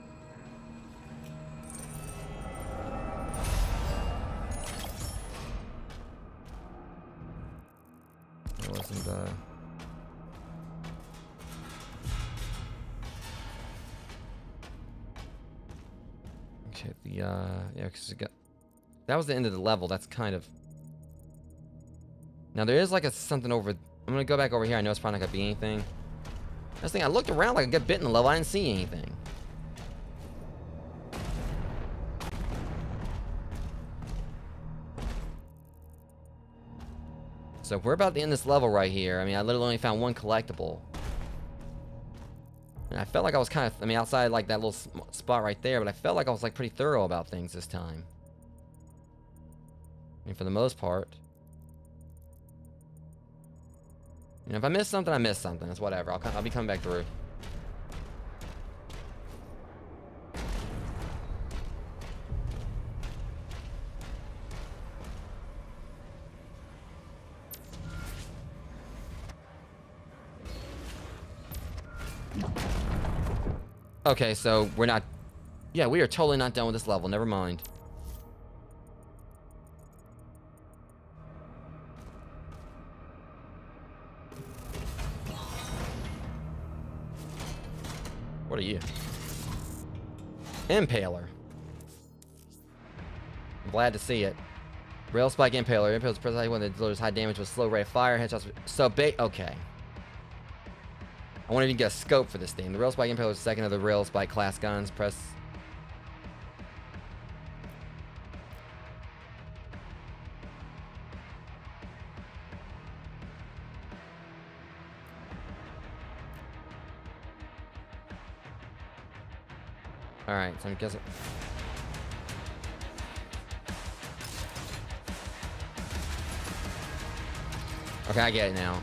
It wasn't okay, yeah, because it got. That was the end of the level. That's kind of. Now there is like something over. I'm gonna go back over here. I know it's probably not gonna be anything. That's the thing. I looked around like a good bit in the level. I didn't see anything. So we're about to end this level right here. I mean, I literally only found one collectible. And I felt like I was kind of, I mean, outside like that little spot right there, but I felt like I was like pretty thorough about things this time. I mean, for the most part. You know, if I miss something, I miss something. It's whatever. I'll be coming back through. Okay, so we're not... Yeah, we are totally not done with this level. Never mind. What are you? Impaler. I'm glad to see it. Rail spike impaler. Impaler is precisely when it delivers high damage with slow rate of fire. Headshots. So okay. I want to even get a scope for this thing. The rail spike impaler is the second of the rail spike class guns. Press. All right, so I'm guessing. Okay, I get it now.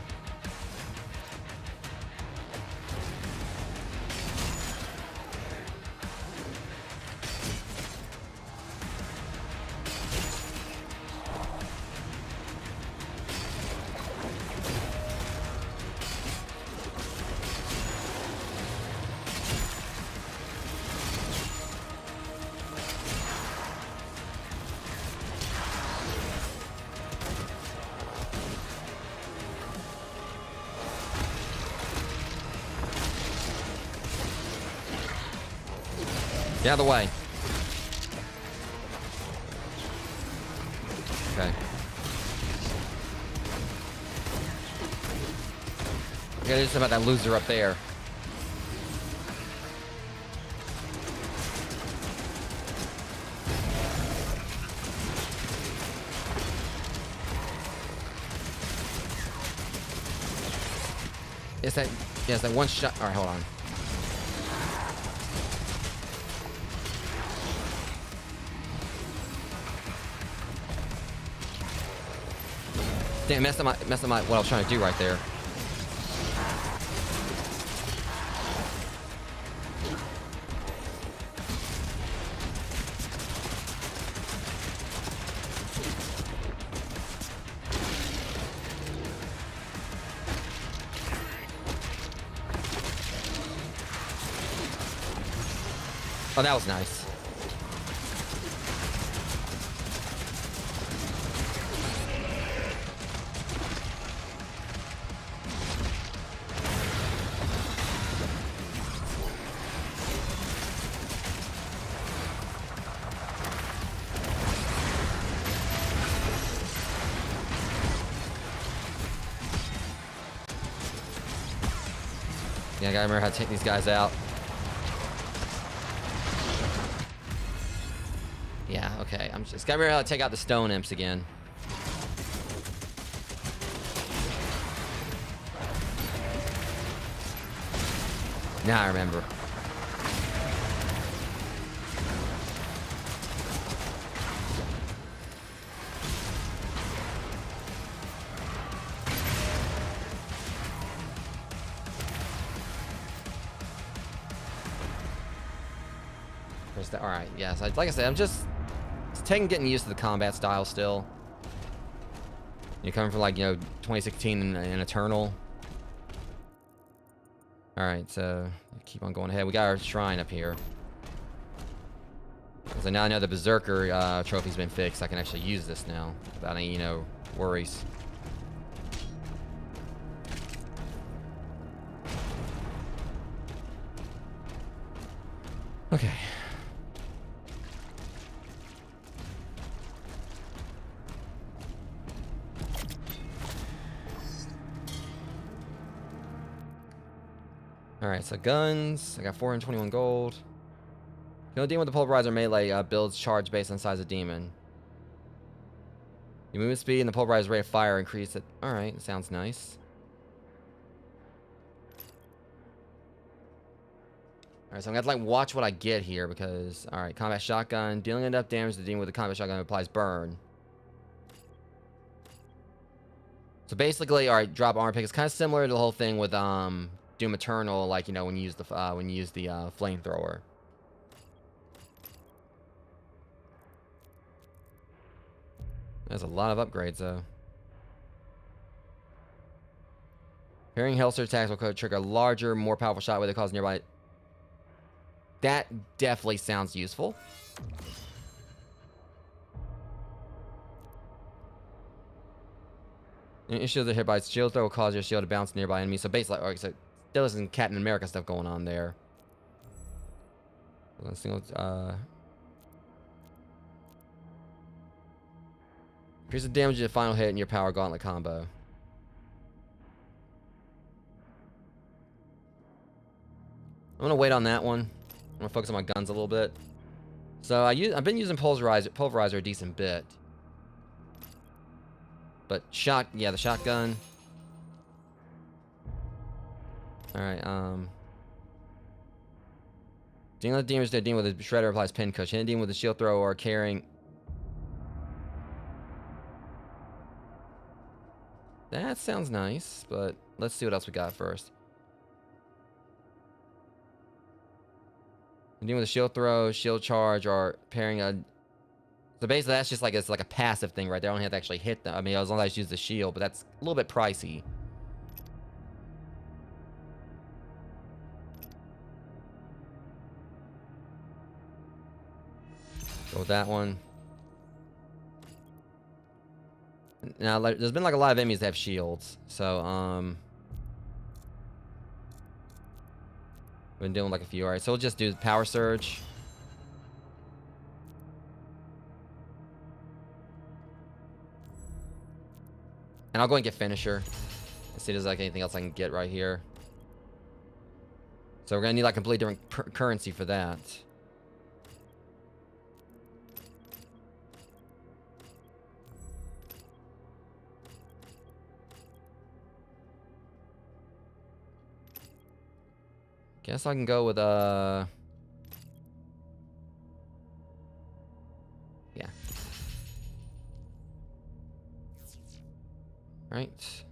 Get out of the way. Okay. I gotta do something about that loser up there. Yes, that one shot. Alright, hold on. Damn, messed up my what I was trying to do right there. Oh, that was nice. Yeah, I gotta remember how to take these guys out. Yeah, okay. I'm just gotta remember how to take out the stone imps again. Now I remember. All right, yes. Like I said, I'm just getting used to the combat style still. You're coming from like 2016 and Eternal. All right, so keep on going ahead. We got our shrine up here. So now I know the Berserker trophy's been fixed. I can actually use this now without any worries. Okay. Alright, so guns. I got 421 gold. You know, demon with the pulverizer melee builds charge based on size of demon. Your movement speed and the pulverizer rate of fire increase it. Alright, sounds nice. Alright, so I'm gonna have to watch what I get here because alright, combat shotgun. Dealing enough damage to the demon with the combat shotgun applies burn. So basically, alright, drop armor pick. It's kind of similar to the whole thing with Doom Eternal, like when you use the flamethrower. There's a lot of upgrades though. Parrying Hellster attacks will trigger a larger, more powerful shot where they cause nearby. That definitely sounds useful. Issues that hit by its shield throw will cause your shield to bounce nearby enemies. So basically, alright, so there was some Captain America stuff going on there. Increase the damage of the final hit in your power gauntlet combo. I'm gonna wait on that one. I'm gonna focus on my guns a little bit. So I've been using pulverizer a decent bit. But the shotgun. Alright, dealing with damage to dealing with a shredder applies pin cushion. Hitting with a shield throw or carrying. That sounds nice, but let's see what else we got first. Dealing with a shield throw, shield charge, or pairing a. So basically, that's just like it's like a passive thing right there. I don't have to actually hit them. I mean, as long as I just use the shield, but that's a little bit pricey. Go with that one. Now, there's been like a lot of enemies that have shields, so been doing like a few. All right, so we'll just do power surge. And I'll go and get finisher. And see if there's like anything else I can get right here. So we're gonna need like completely different currency for that. Guess I can go with yeah. Right.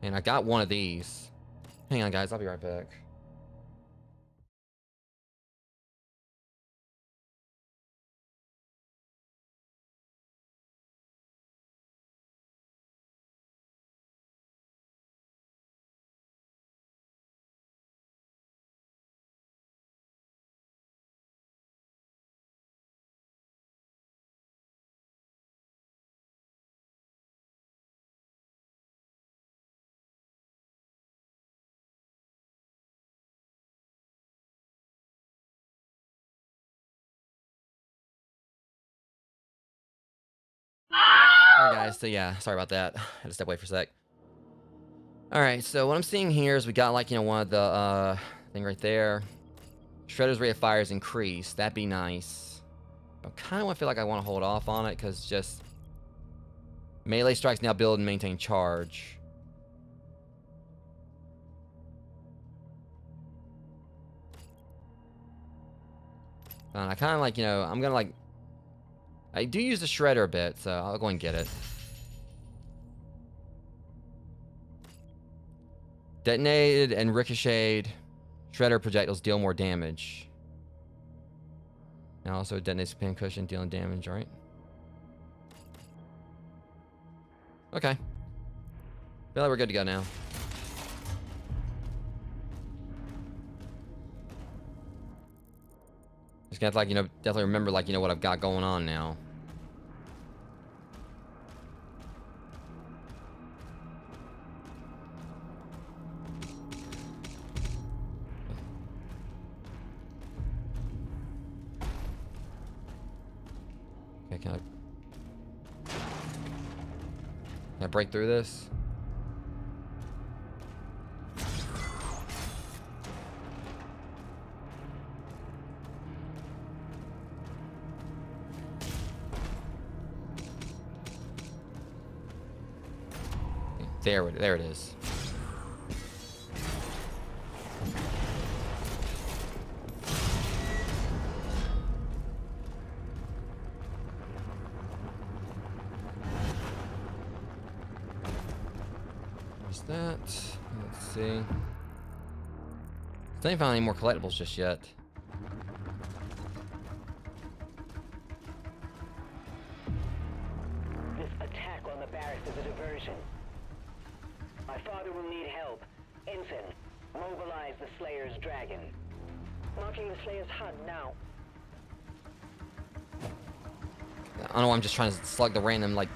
And I got one of these. Hang on, guys. I'll be right back. Alright guys, so yeah, sorry about that. I had to step away for a sec. Alright, so what I'm seeing here is we got like, one of the thing right there. Shredder's rate of fire is increased. That'd be nice. I kind of feel like I want to hold off on it because just melee strikes now build and maintain charge. And I kind of like, I'm gonna like. I do use the shredder a bit, so I'll go and get it. Detonated and ricocheted shredder projectiles deal more damage. Now also detonates pin cushion dealing damage, right? Okay. Feel like we're good to go now. Just gonna have to, like, definitely remember, like, what I've got going on now. Okay, can I break through this? There it is. Where's that? Let's see. Still ain't found any more collectibles just yet. This attack on the barracks is a diversion. My father will need help. Ensign, mobilize the Slayer's dragon. Marking the Slayer's HUD now. I don't know, I'm just trying to select the random, like,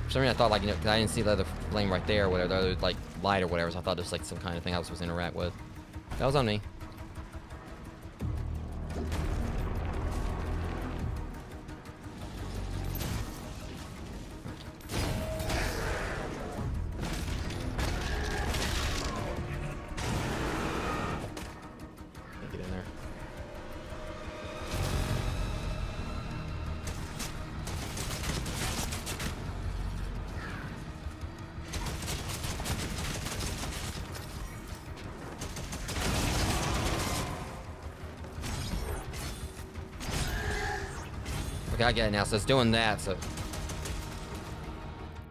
For some reason, I thought, like, you know, 'cause I didn't see the other flame right there, or whatever, the other, like, light or whatever, so I thought it was, like, some kind of thing I was supposed to interact with. That was on me. Can't get in there. Okay, I get it now. So it's doing that. So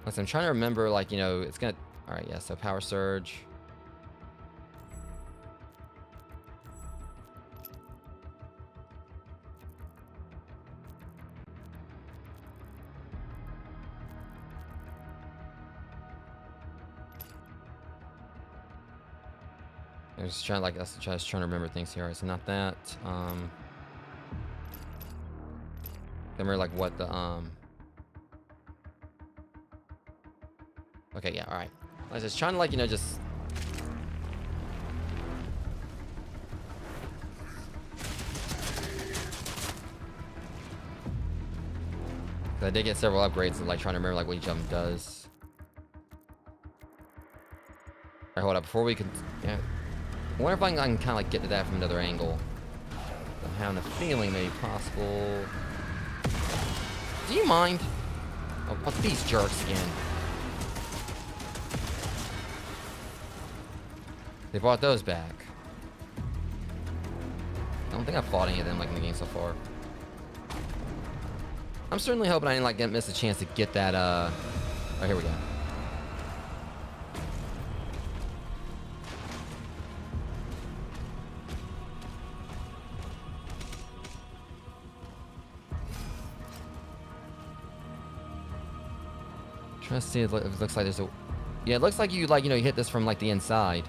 listen, I'm trying to remember, like, you know, it's gonna. All right, yeah. So power surge. I'm just trying, like, just trying to remember things here. All right, so not that. Remember, like, what the Okay, yeah, all right. I was just trying to, like, you know, just. I did get several upgrades and, like, trying to remember, like, what each of them does. Alright, hold up. Before we can. Yeah. I wonder if I can kind of, like, get to that from another angle. I'm having a feeling maybe possible. Do you mind? Oh, fuck these jerks again. They brought those back. I don't think I've fought any of them, like, in the game so far. I'm certainly hoping I didn't, like, miss a chance to get that, Oh, here we go. Trying to see if it looks like there's a. Yeah, it looks like you, like, you know, you hit this from, like, the inside.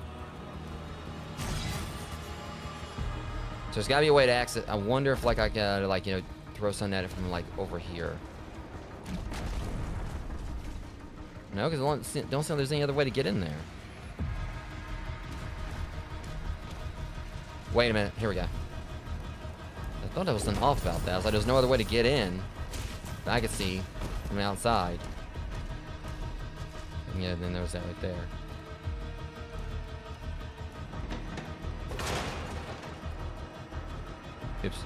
So there's gotta be a way to exit. I wonder if, like, I gotta, like, you know, throw something at it from, like, over here. No, because I don't see there's any other way to get in there. Wait a minute. Here we go. I thought there was something off about that. I was like, there's no other way to get in that I could see from the outside. And yeah, then there was that right there. Oops.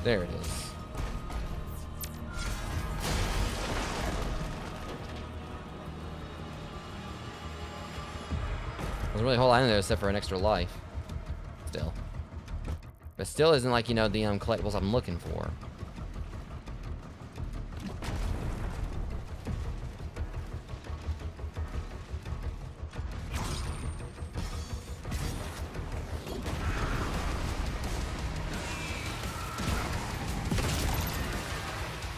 There it is. There's really a whole lot in there except for an extra life. Still. But still isn't, like, you know, the collectibles I'm looking for.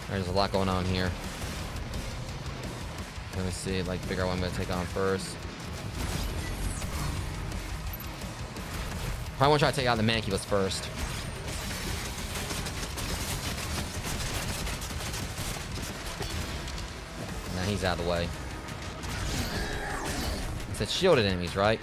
There's a lot going on here. Let me see, like, figure out what I'm gonna take on first. Probably want to try to take out the Mancubus first. Now he's out of the way. It said shielded enemies, right?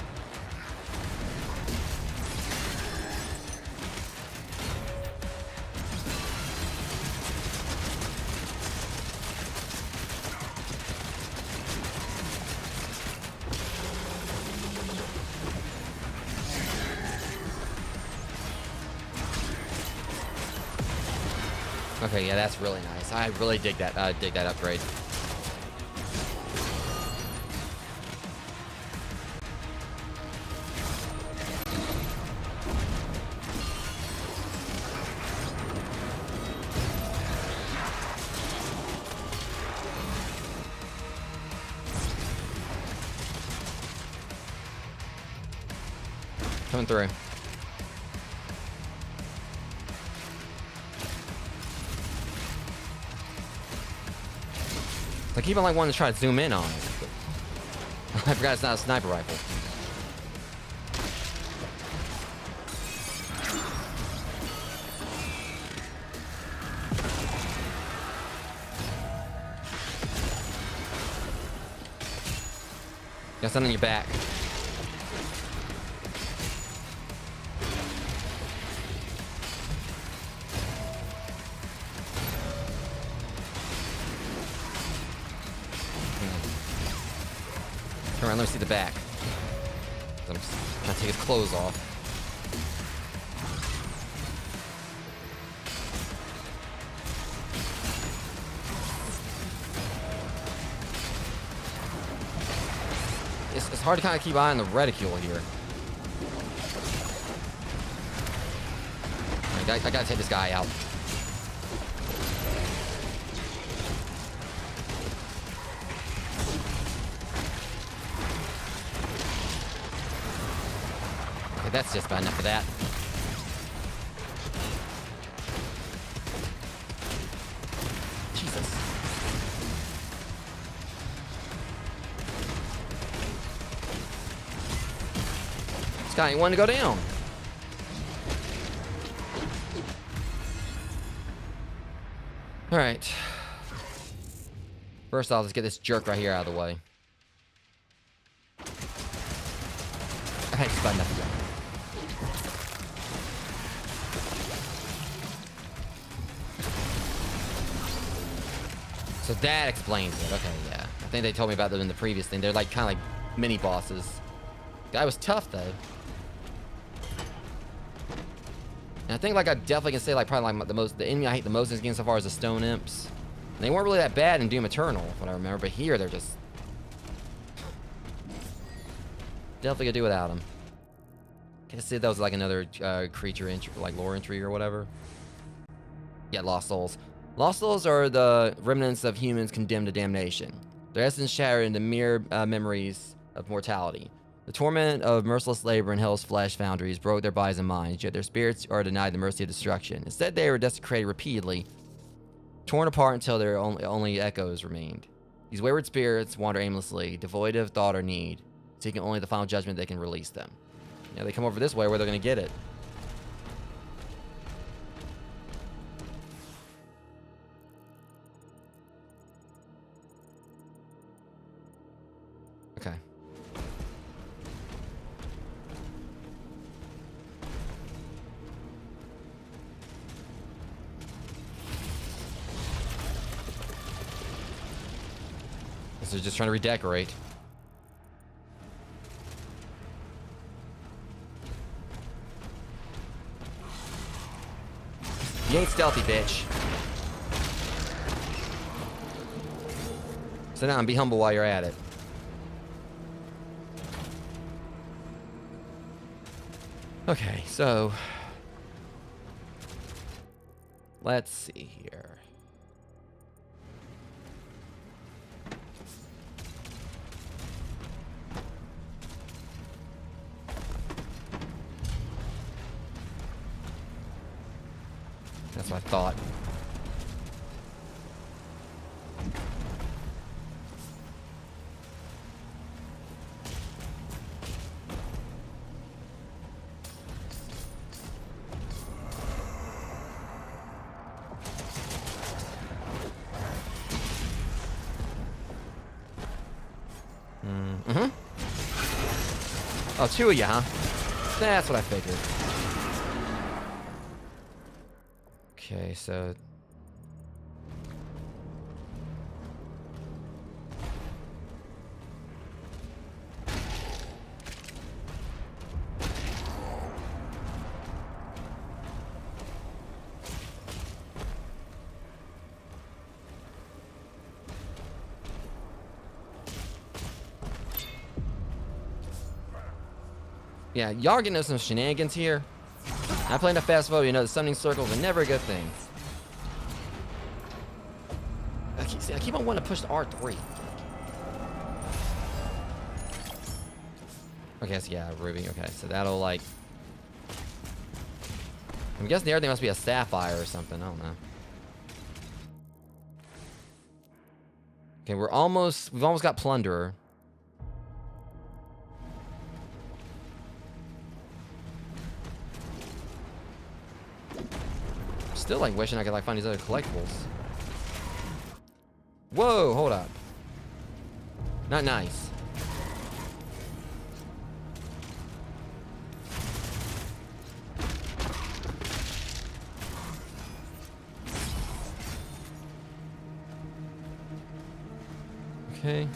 Okay, yeah, that's really nice. I really dig that upgrade. Coming through. I keep on like wanting to try to zoom in on it. But I forgot it's not a sniper rifle. Got something in your back. Turn around, let me see the back. I'm just trying to take his clothes off. It's hard to kind of keep an eye on the reticule here. I gotta take this guy out. Okay, that's just about enough of that. Jesus. This guy ain't wanting to go down. Alright. First off, let's get this jerk right here out of the way. Okay, just about enough of that. So that explains it. Okay, yeah. I think they told me about them in the previous thing. They're like kind of like mini bosses. Guy was tough though. And I think like I definitely can say like probably like the enemy I hate the most in this game so far is the stone imps. And they weren't really that bad in Doom Eternal, what I remember, but here they're just definitely could do without them. Can I say that was like another creature entry, like lore entry or whatever? Yeah, Lost Souls. Lost Souls are the remnants of humans condemned to damnation. Their essence shattered into mere memories of mortality. The torment of merciless labor in hell's flesh foundries broke their bodies and minds, yet their spirits are denied the mercy of destruction. Instead, they were desecrated repeatedly, torn apart until their only echoes remained. These wayward spirits wander aimlessly, devoid of thought or need, seeking only the final judgment that can release them. You know, they come over this way where they're going to get it. Okay. Guess they're just trying to redecorate. You ain't stealthy, bitch. Sit down and be humble while you're at it. Okay, so let's see here. That's what I thought. Oh, two of you, huh? That's what I figured. Okay, so... yeah, y'all getting into some shenanigans here. I play enough fast-forward, you know, the summoning circles are never a good thing. I keep on wanting to push the R3. Okay, so yeah, Ruby. Okay, so that'll like... I'm guessing the other thing must be a sapphire or something. I don't know. Okay, we've almost got Plunderer. Still like wishing I could like find these other collectibles. Whoa, hold up. Not nice. Okay.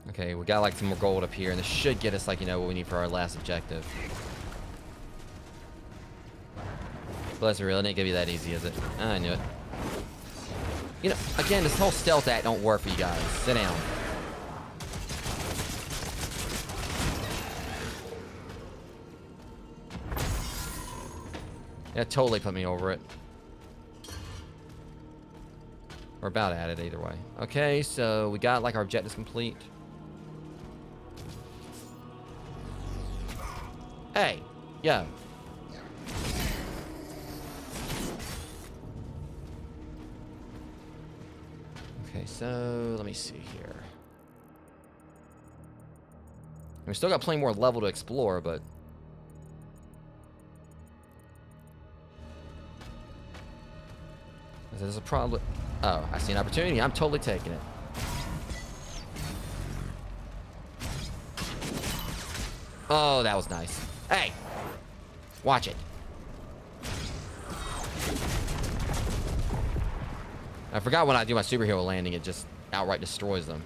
Okay, we got like some more gold up here, and this should get us like, you know, what we need for our last objective. But let's really, it ain't gonna be that easy, is it? I knew it. You know, again, this whole stealth act don't work for you guys. Sit down. Yeah, totally put me over it. We're about at it either way. Okay, so we got like our objectives complete. Hey, yo. Okay, so let me see here. We still got plenty more level to explore, but there's a problem. Oh, I see an opportunity. I'm totally taking it. Oh, that was nice. Hey, watch it. I forgot when I do my superhero landing, it just outright destroys them.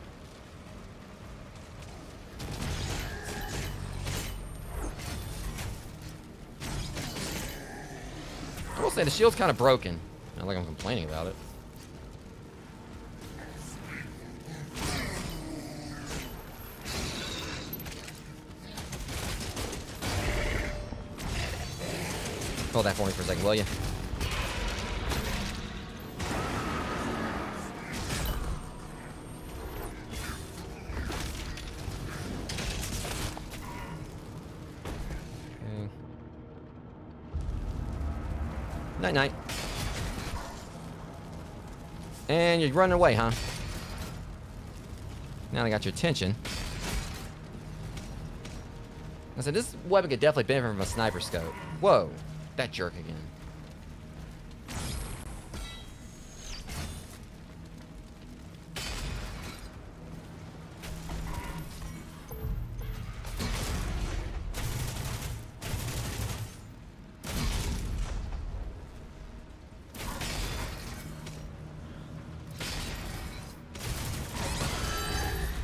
I will say the shield's kind of broken. Not like I'm complaining about it. Hold that for me for a second, will you? Okay. Night night. And you're running away, huh? Now I got your attention. I said this weapon could definitely benefit from a sniper scope. Whoa, that jerk again.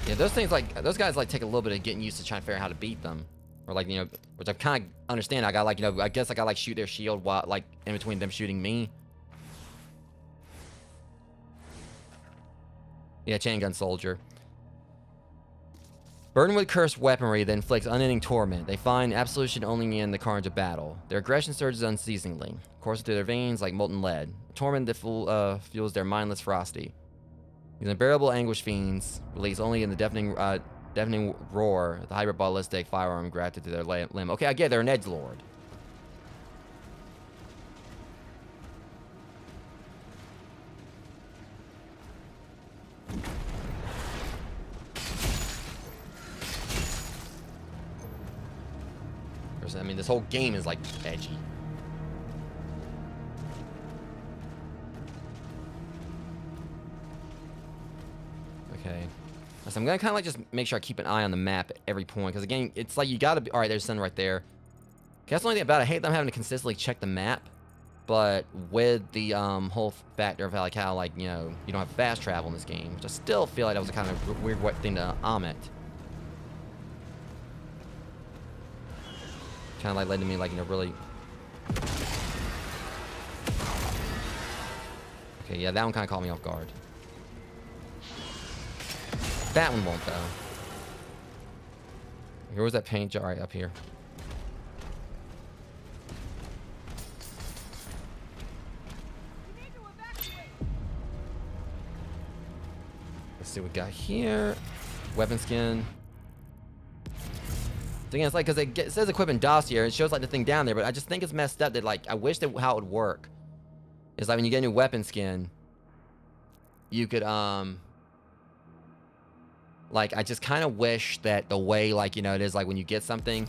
Yeah, those things like those guys like take a little bit of getting used to trying to figure out how to beat them, or like, you know, which I kind of understand. I got like, you know, I guess I got like shoot their shield while like in between them shooting me. Yeah, chain gun soldier. Burdened with cursed weaponry that inflicts unending torment, they find absolution only in the carnage of battle. Their aggression surges unceasingly, coursing through their veins like molten lead. Torment that fuels their mindless ferocity. These unbearable anguish fiends release only in the deafening roar of the hyperballistic firearm grafted to their limb. Okay, I get they're an edgelord. I mean, this whole game is like edgy. Okay. So I'm gonna kind of like just make sure I keep an eye on the map at every point, because again, it's like you gotta be. All right, there's sun right there. Okay, that's the only thing about it. I hate that I'm having to consistently check the map, but with the whole factor of how like, you know, you don't have fast travel in this game, which I still feel like that was a kind of weird thing to omit. Kind of like led to me like, you know, really. Okay, yeah, that one kind of caught me off guard. That one won't, though. Where was that paint jar? Right up here. Let's see what we got here. Weapon skin. So again, it's like, because it says equipment dossier, it shows like the thing down there, but I just think it's messed up that like, I wish that how it would work. It's like when you get a new weapon skin, you could, like, I just kind of wish that the way, like, you know, it is like when you get something,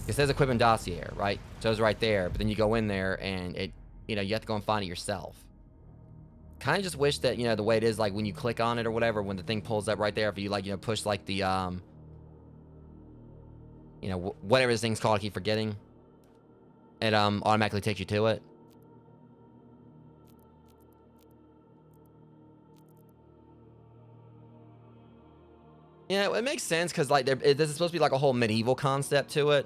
it says equipment dossier, right? So it's right there, but then you go in there and it, you know, you have to go and find it yourself. Kind of just wish that, you know, the way it is, like when you click on it or whatever, when the thing pulls up right there, if you like, you know, push like the, you know, whatever this thing's called, I keep forgetting, it automatically takes you to it. Yeah, it makes sense because like this is supposed to be like a whole medieval concept to it.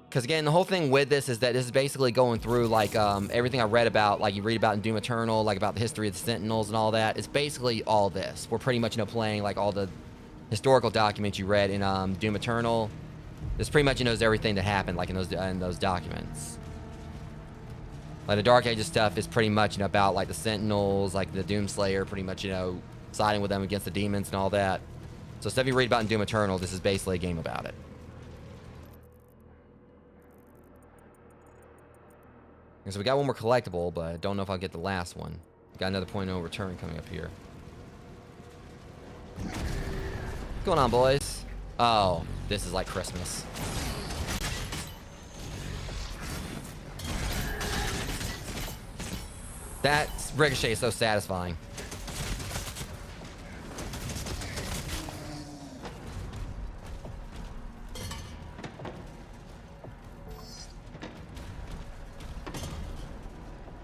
Because again, the whole thing with this is that this is basically going through like everything I read about, like you read about in Doom Eternal, like about the history of the Sentinels and all that. It's basically all this. We're pretty much, you know, playing like all the historical documents you read in Doom Eternal. This pretty much, you know, knows everything that happened like in those documents. Like the Dark Ages stuff is pretty much, you know, about like the Sentinels, like the Doomslayer, pretty much, you know, siding with them against the demons and all that. So stuff you read about in Doom Eternal, this is basically a game about it. Okay, so we got one more collectible, but I don't know if I'll get the last one. Got another point of no return coming up here. What's going on, boys? Oh, this is like Christmas. That ricochet is so satisfying.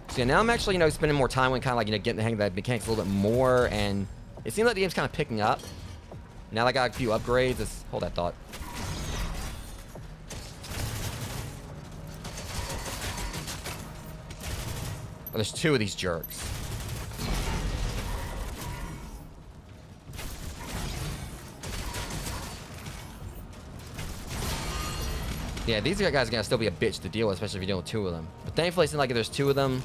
So yeah, now I'm actually, you know, spending more time with kind of like, you know, getting the hang of that mechanics a little bit more, and it seems like the game's kind of picking up. Now that I got a few upgrades, let's hold that thought. Oh, there's two of these jerks. Yeah, these guys are gonna still be a bitch to deal with, especially if you're dealing with two of them. But thankfully, it seems like if there's two of them,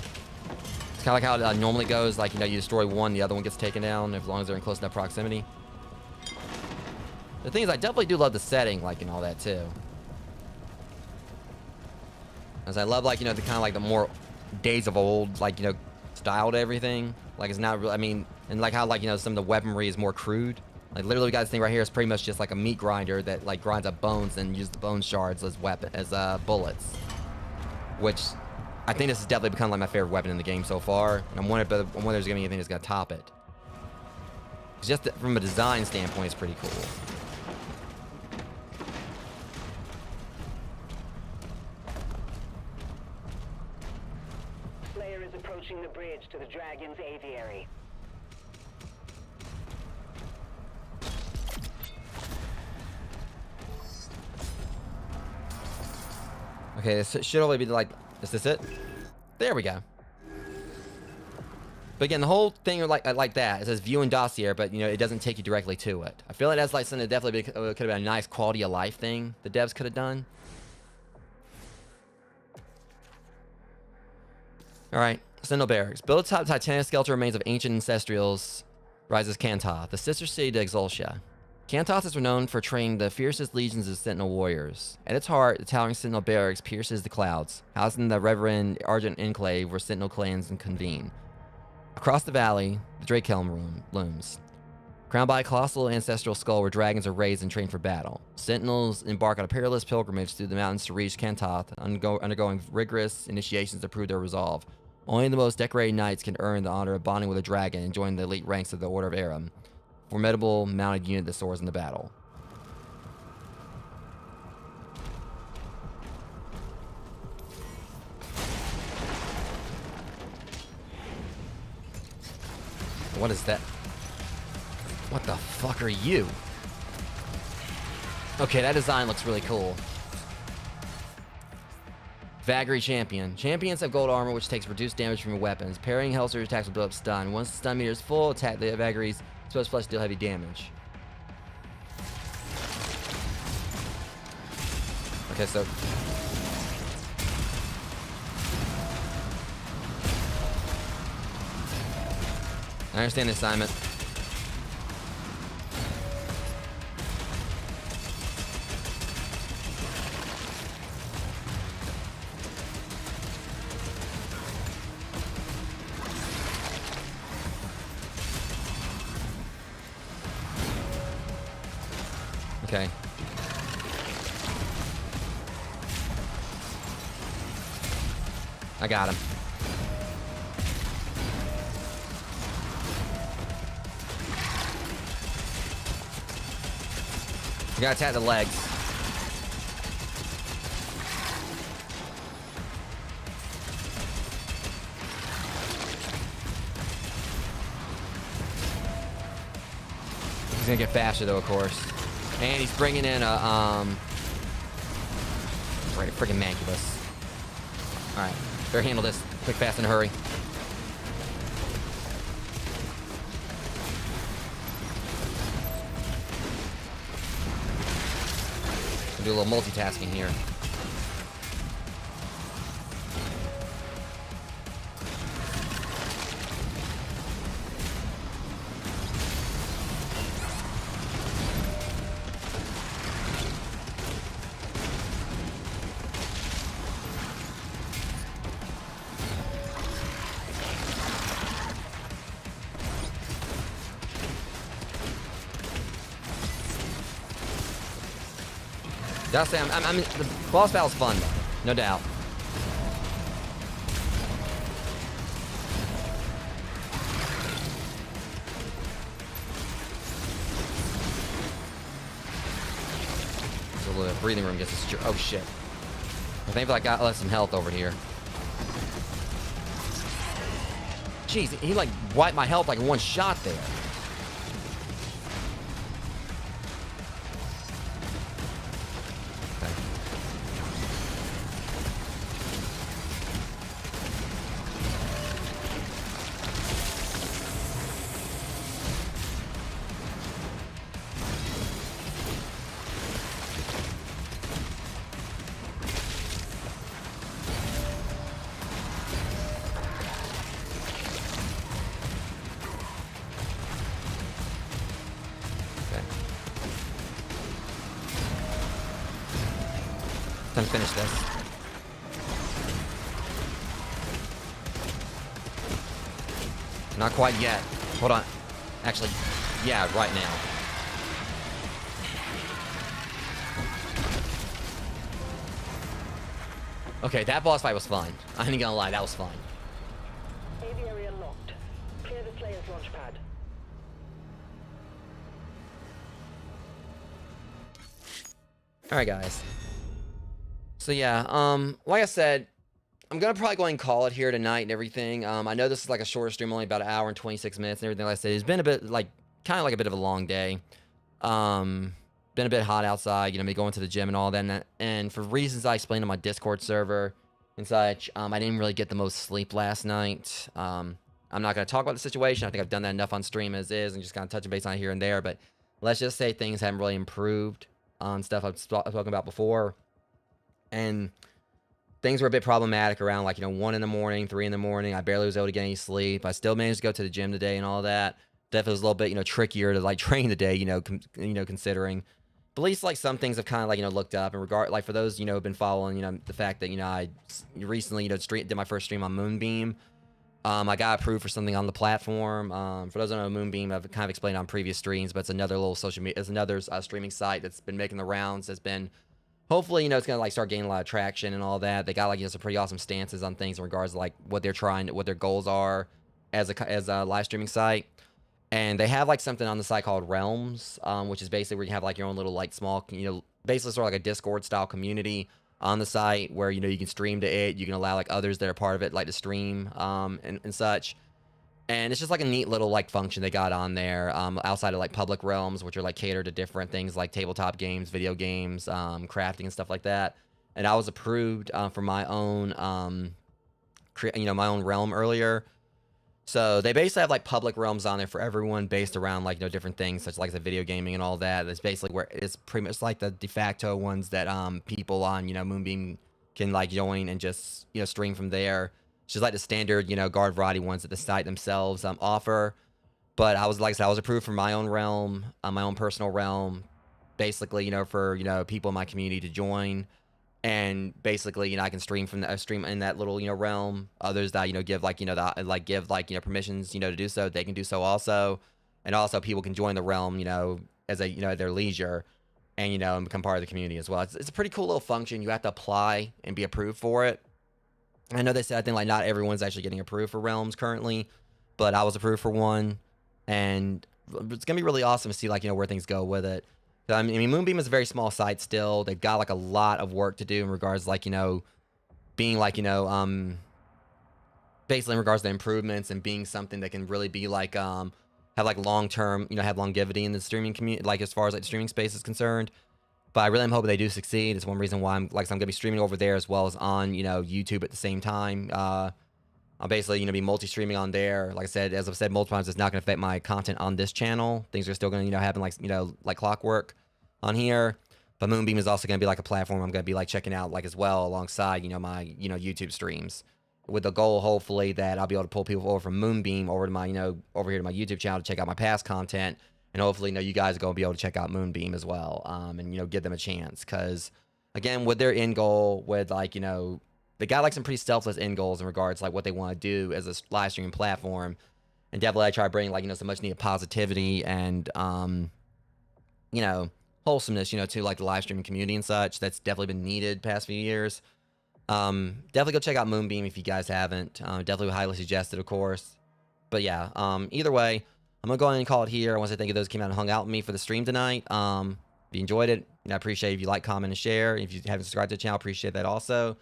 it's kind of like how it normally goes. Like, you know, you destroy one, the other one gets taken down, as long as they're in close enough proximity. The thing is, I definitely do love the setting, like, and all that, too. As I love, like, you know, the kind of, like, the more days of old, like, you know, style to everything. Like, it's not really, I mean, and like how, like, you know, some of the weaponry is more crude. Like, literally, we got this thing right here is pretty much just like a meat grinder that, like, grinds up bones and uses the bone shards as bullets. Which, I think this has definitely become, like, my favorite weapon in the game so far. And I'm wondering if there's gonna be anything that's gonna top it. Just from a design standpoint, it's pretty cool. Slayer is approaching the bridge to the Dragon's aviary. Okay, this should only be like, is this it? There we go. But again, the whole thing like that, it says view and dossier, but you know, it doesn't take you directly to it. I feel like that's like something that definitely could have been a nice quality of life thing the devs could have done. All right, Sentinel Barracks. Built atop the titanic skeletal remains of ancient ancestrals rises Kantoth, the sister city to Exultia. Kantoth is renowned for training the fiercest legions of Sentinel warriors. At its heart, the towering Sentinel Barracks pierces the clouds, housing the reverend Argent Enclave where Sentinel clans convene. Across the valley, the Drake Helm looms, crowned by a colossal ancestral skull where dragons are raised and trained for battle. Sentinels embark on a perilous pilgrimage through the mountains to reach Kantoth, undergoing rigorous initiations to prove their resolve. Only the most decorated knights can earn the honor of bonding with a dragon and join the elite ranks of the Order of Aram, formidable mounted unit that soars in the battle. What is that? What the fuck are you? Okay, that design looks really cool. Vagary Champion. Champions have gold armor which takes reduced damage from your weapons. Parrying Hellsurge attacks will build up stun. Once the stun meter is full, attack the Vagaries. Supposed to deal heavy damage. Okay, so I understand the assignment. Okay. I got him. You gotta attack the legs. He's gonna get faster though, of course. And he's bringing in a, right, a freaking mancubus. Alright, better handle this. Quick, fast, and hurry. Do a little multitasking here. Gotta say, the boss battle's fun, though. No doubt. So the breathing room gets destroyed. Oh shit! I think I got some health over here. Jeez, he like wiped my health like in one shot there. Time to finish this. Not quite yet. Hold on. Actually, yeah, right now. Okay, that boss fight was fun. I ain't gonna lie, that was fun. Aviary unlocked. Clear the Slayer's launch pad. Alright, guys. So yeah, like I said, I'm gonna probably go ahead and call it here tonight and everything. I know this is like a shorter stream, only about an hour and 26 minutes and everything. Like I said, it's been a bit like kind of like a bit of a long day. Been a bit hot outside, me going to the gym and all that, and for reasons I explained on my Discord server and such, I didn't really get the most sleep last night. I'm not gonna talk about the situation. I think I've done that enough on stream as is, and just kind of touching base on it here and there. But let's just say things haven't really improved on stuff I've spoken about before. And things were a bit problematic around 1 in the morning, 3 in the morning. I barely was able to get any sleep. I still managed to go to the gym today and all that. Definitely was a little bit, trickier to train today, considering. But at least some things have kind of looked up in regard, for those, who've been following, the fact that, I recently, did my first stream on Moonbeam. I got approved for something on the platform. For those who don't know Moonbeam, I've kind of explained on previous streams, but it's another little social media, it's another streaming site that's been making the rounds, that's been, hopefully, it's going to, start gaining a lot of traction and all that. They got, some pretty awesome stances on things in regards to, what they're trying, what their goals are as a live streaming site. And they have, something on the site called Realms, which is basically where you have, your own little, small, basically sort of like a Discord-style community on the site where, you can stream to it. You can allow, others that are part of it, to stream and such. And it's just, a neat little, function they got on there outside of, public realms, which are, catered to different things like tabletop games, video games, crafting and stuff like that. And I was approved for my own, my own realm earlier. So they basically have, public realms on there for everyone based around, different things, such as the video gaming and all that. That's basically where it's pretty much the de facto ones that people on, Moonbeam can, join and just, stream from there. It's just the standard, guard variety ones that the site themselves offer. But I was, like I said, I was approved for my own realm, my own personal realm, basically, for, people in my community to join. And basically, I can stream from the stream in that little, realm. Others that, give, give, permissions, to do so, they can do so also. And also people can join the realm, as a, at their leisure. and, and become part of the community as well. It's a pretty cool little function. You have to apply and be approved for it. I know they said, I think, like, not everyone's actually getting approved for Realms currently, but I was approved for one, and it's going to be really awesome to see, like, where things go with it. I mean, Moonbeam is a very small site still. They've got, like, a lot of work to do in regards, like, being, like, basically in regards to improvements and being something that can really be, like, have, like, long-term, have longevity in the streaming community, like, as far as, like, the streaming space is concerned. But I really am hoping they do succeed. It's one reason why I'm going to be streaming over there as well as on, YouTube at the same time. I'll basically, be multi-streaming on there. Like I said, as I've said multiple times, it's not going to affect my content on this channel. Things are still going to, happen like clockwork on here. But Moonbeam is also going to be like a platform I'm going to be like checking out like as well alongside, my, YouTube streams. With the goal, hopefully, that I'll be able to pull people over from Moonbeam over to my, over here to my YouTube channel to check out my past content. And hopefully, you guys are going to be able to check out Moonbeam as well, and, give them a chance. Because, again, with their end goal, with, like, they got, like, some pretty selfless end goals in regards to, like, what they want to do as a live streaming platform. And definitely I try to bring, like, some much needed positivity and, wholesomeness, to, like, the live streaming community and such. That's definitely been needed past few years. Definitely go check out Moonbeam if you guys haven't. Definitely highly suggested, of course. But, yeah, either way, I'm going to go ahead and call it here. I want to say thank you to those who came out and hung out with me for the stream tonight. If you enjoyed it, I appreciate it if you like, comment, and share. If you haven't subscribed to the channel, I appreciate that also.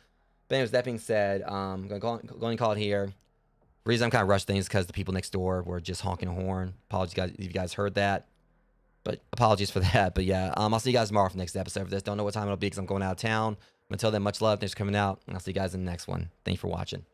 But anyways, that being said, I'm going to go and call it here. The reason I'm kind of rushing things is because the people next door were just honking a horn. Apologies guys if you guys heard that. But apologies for that. But yeah, I'll see you guys tomorrow for the next episode for this. Don't know what time it'll be because I'm going out of town. Until then, much love. Thanks for coming out. And I'll see you guys in the next one. Thank you for watching.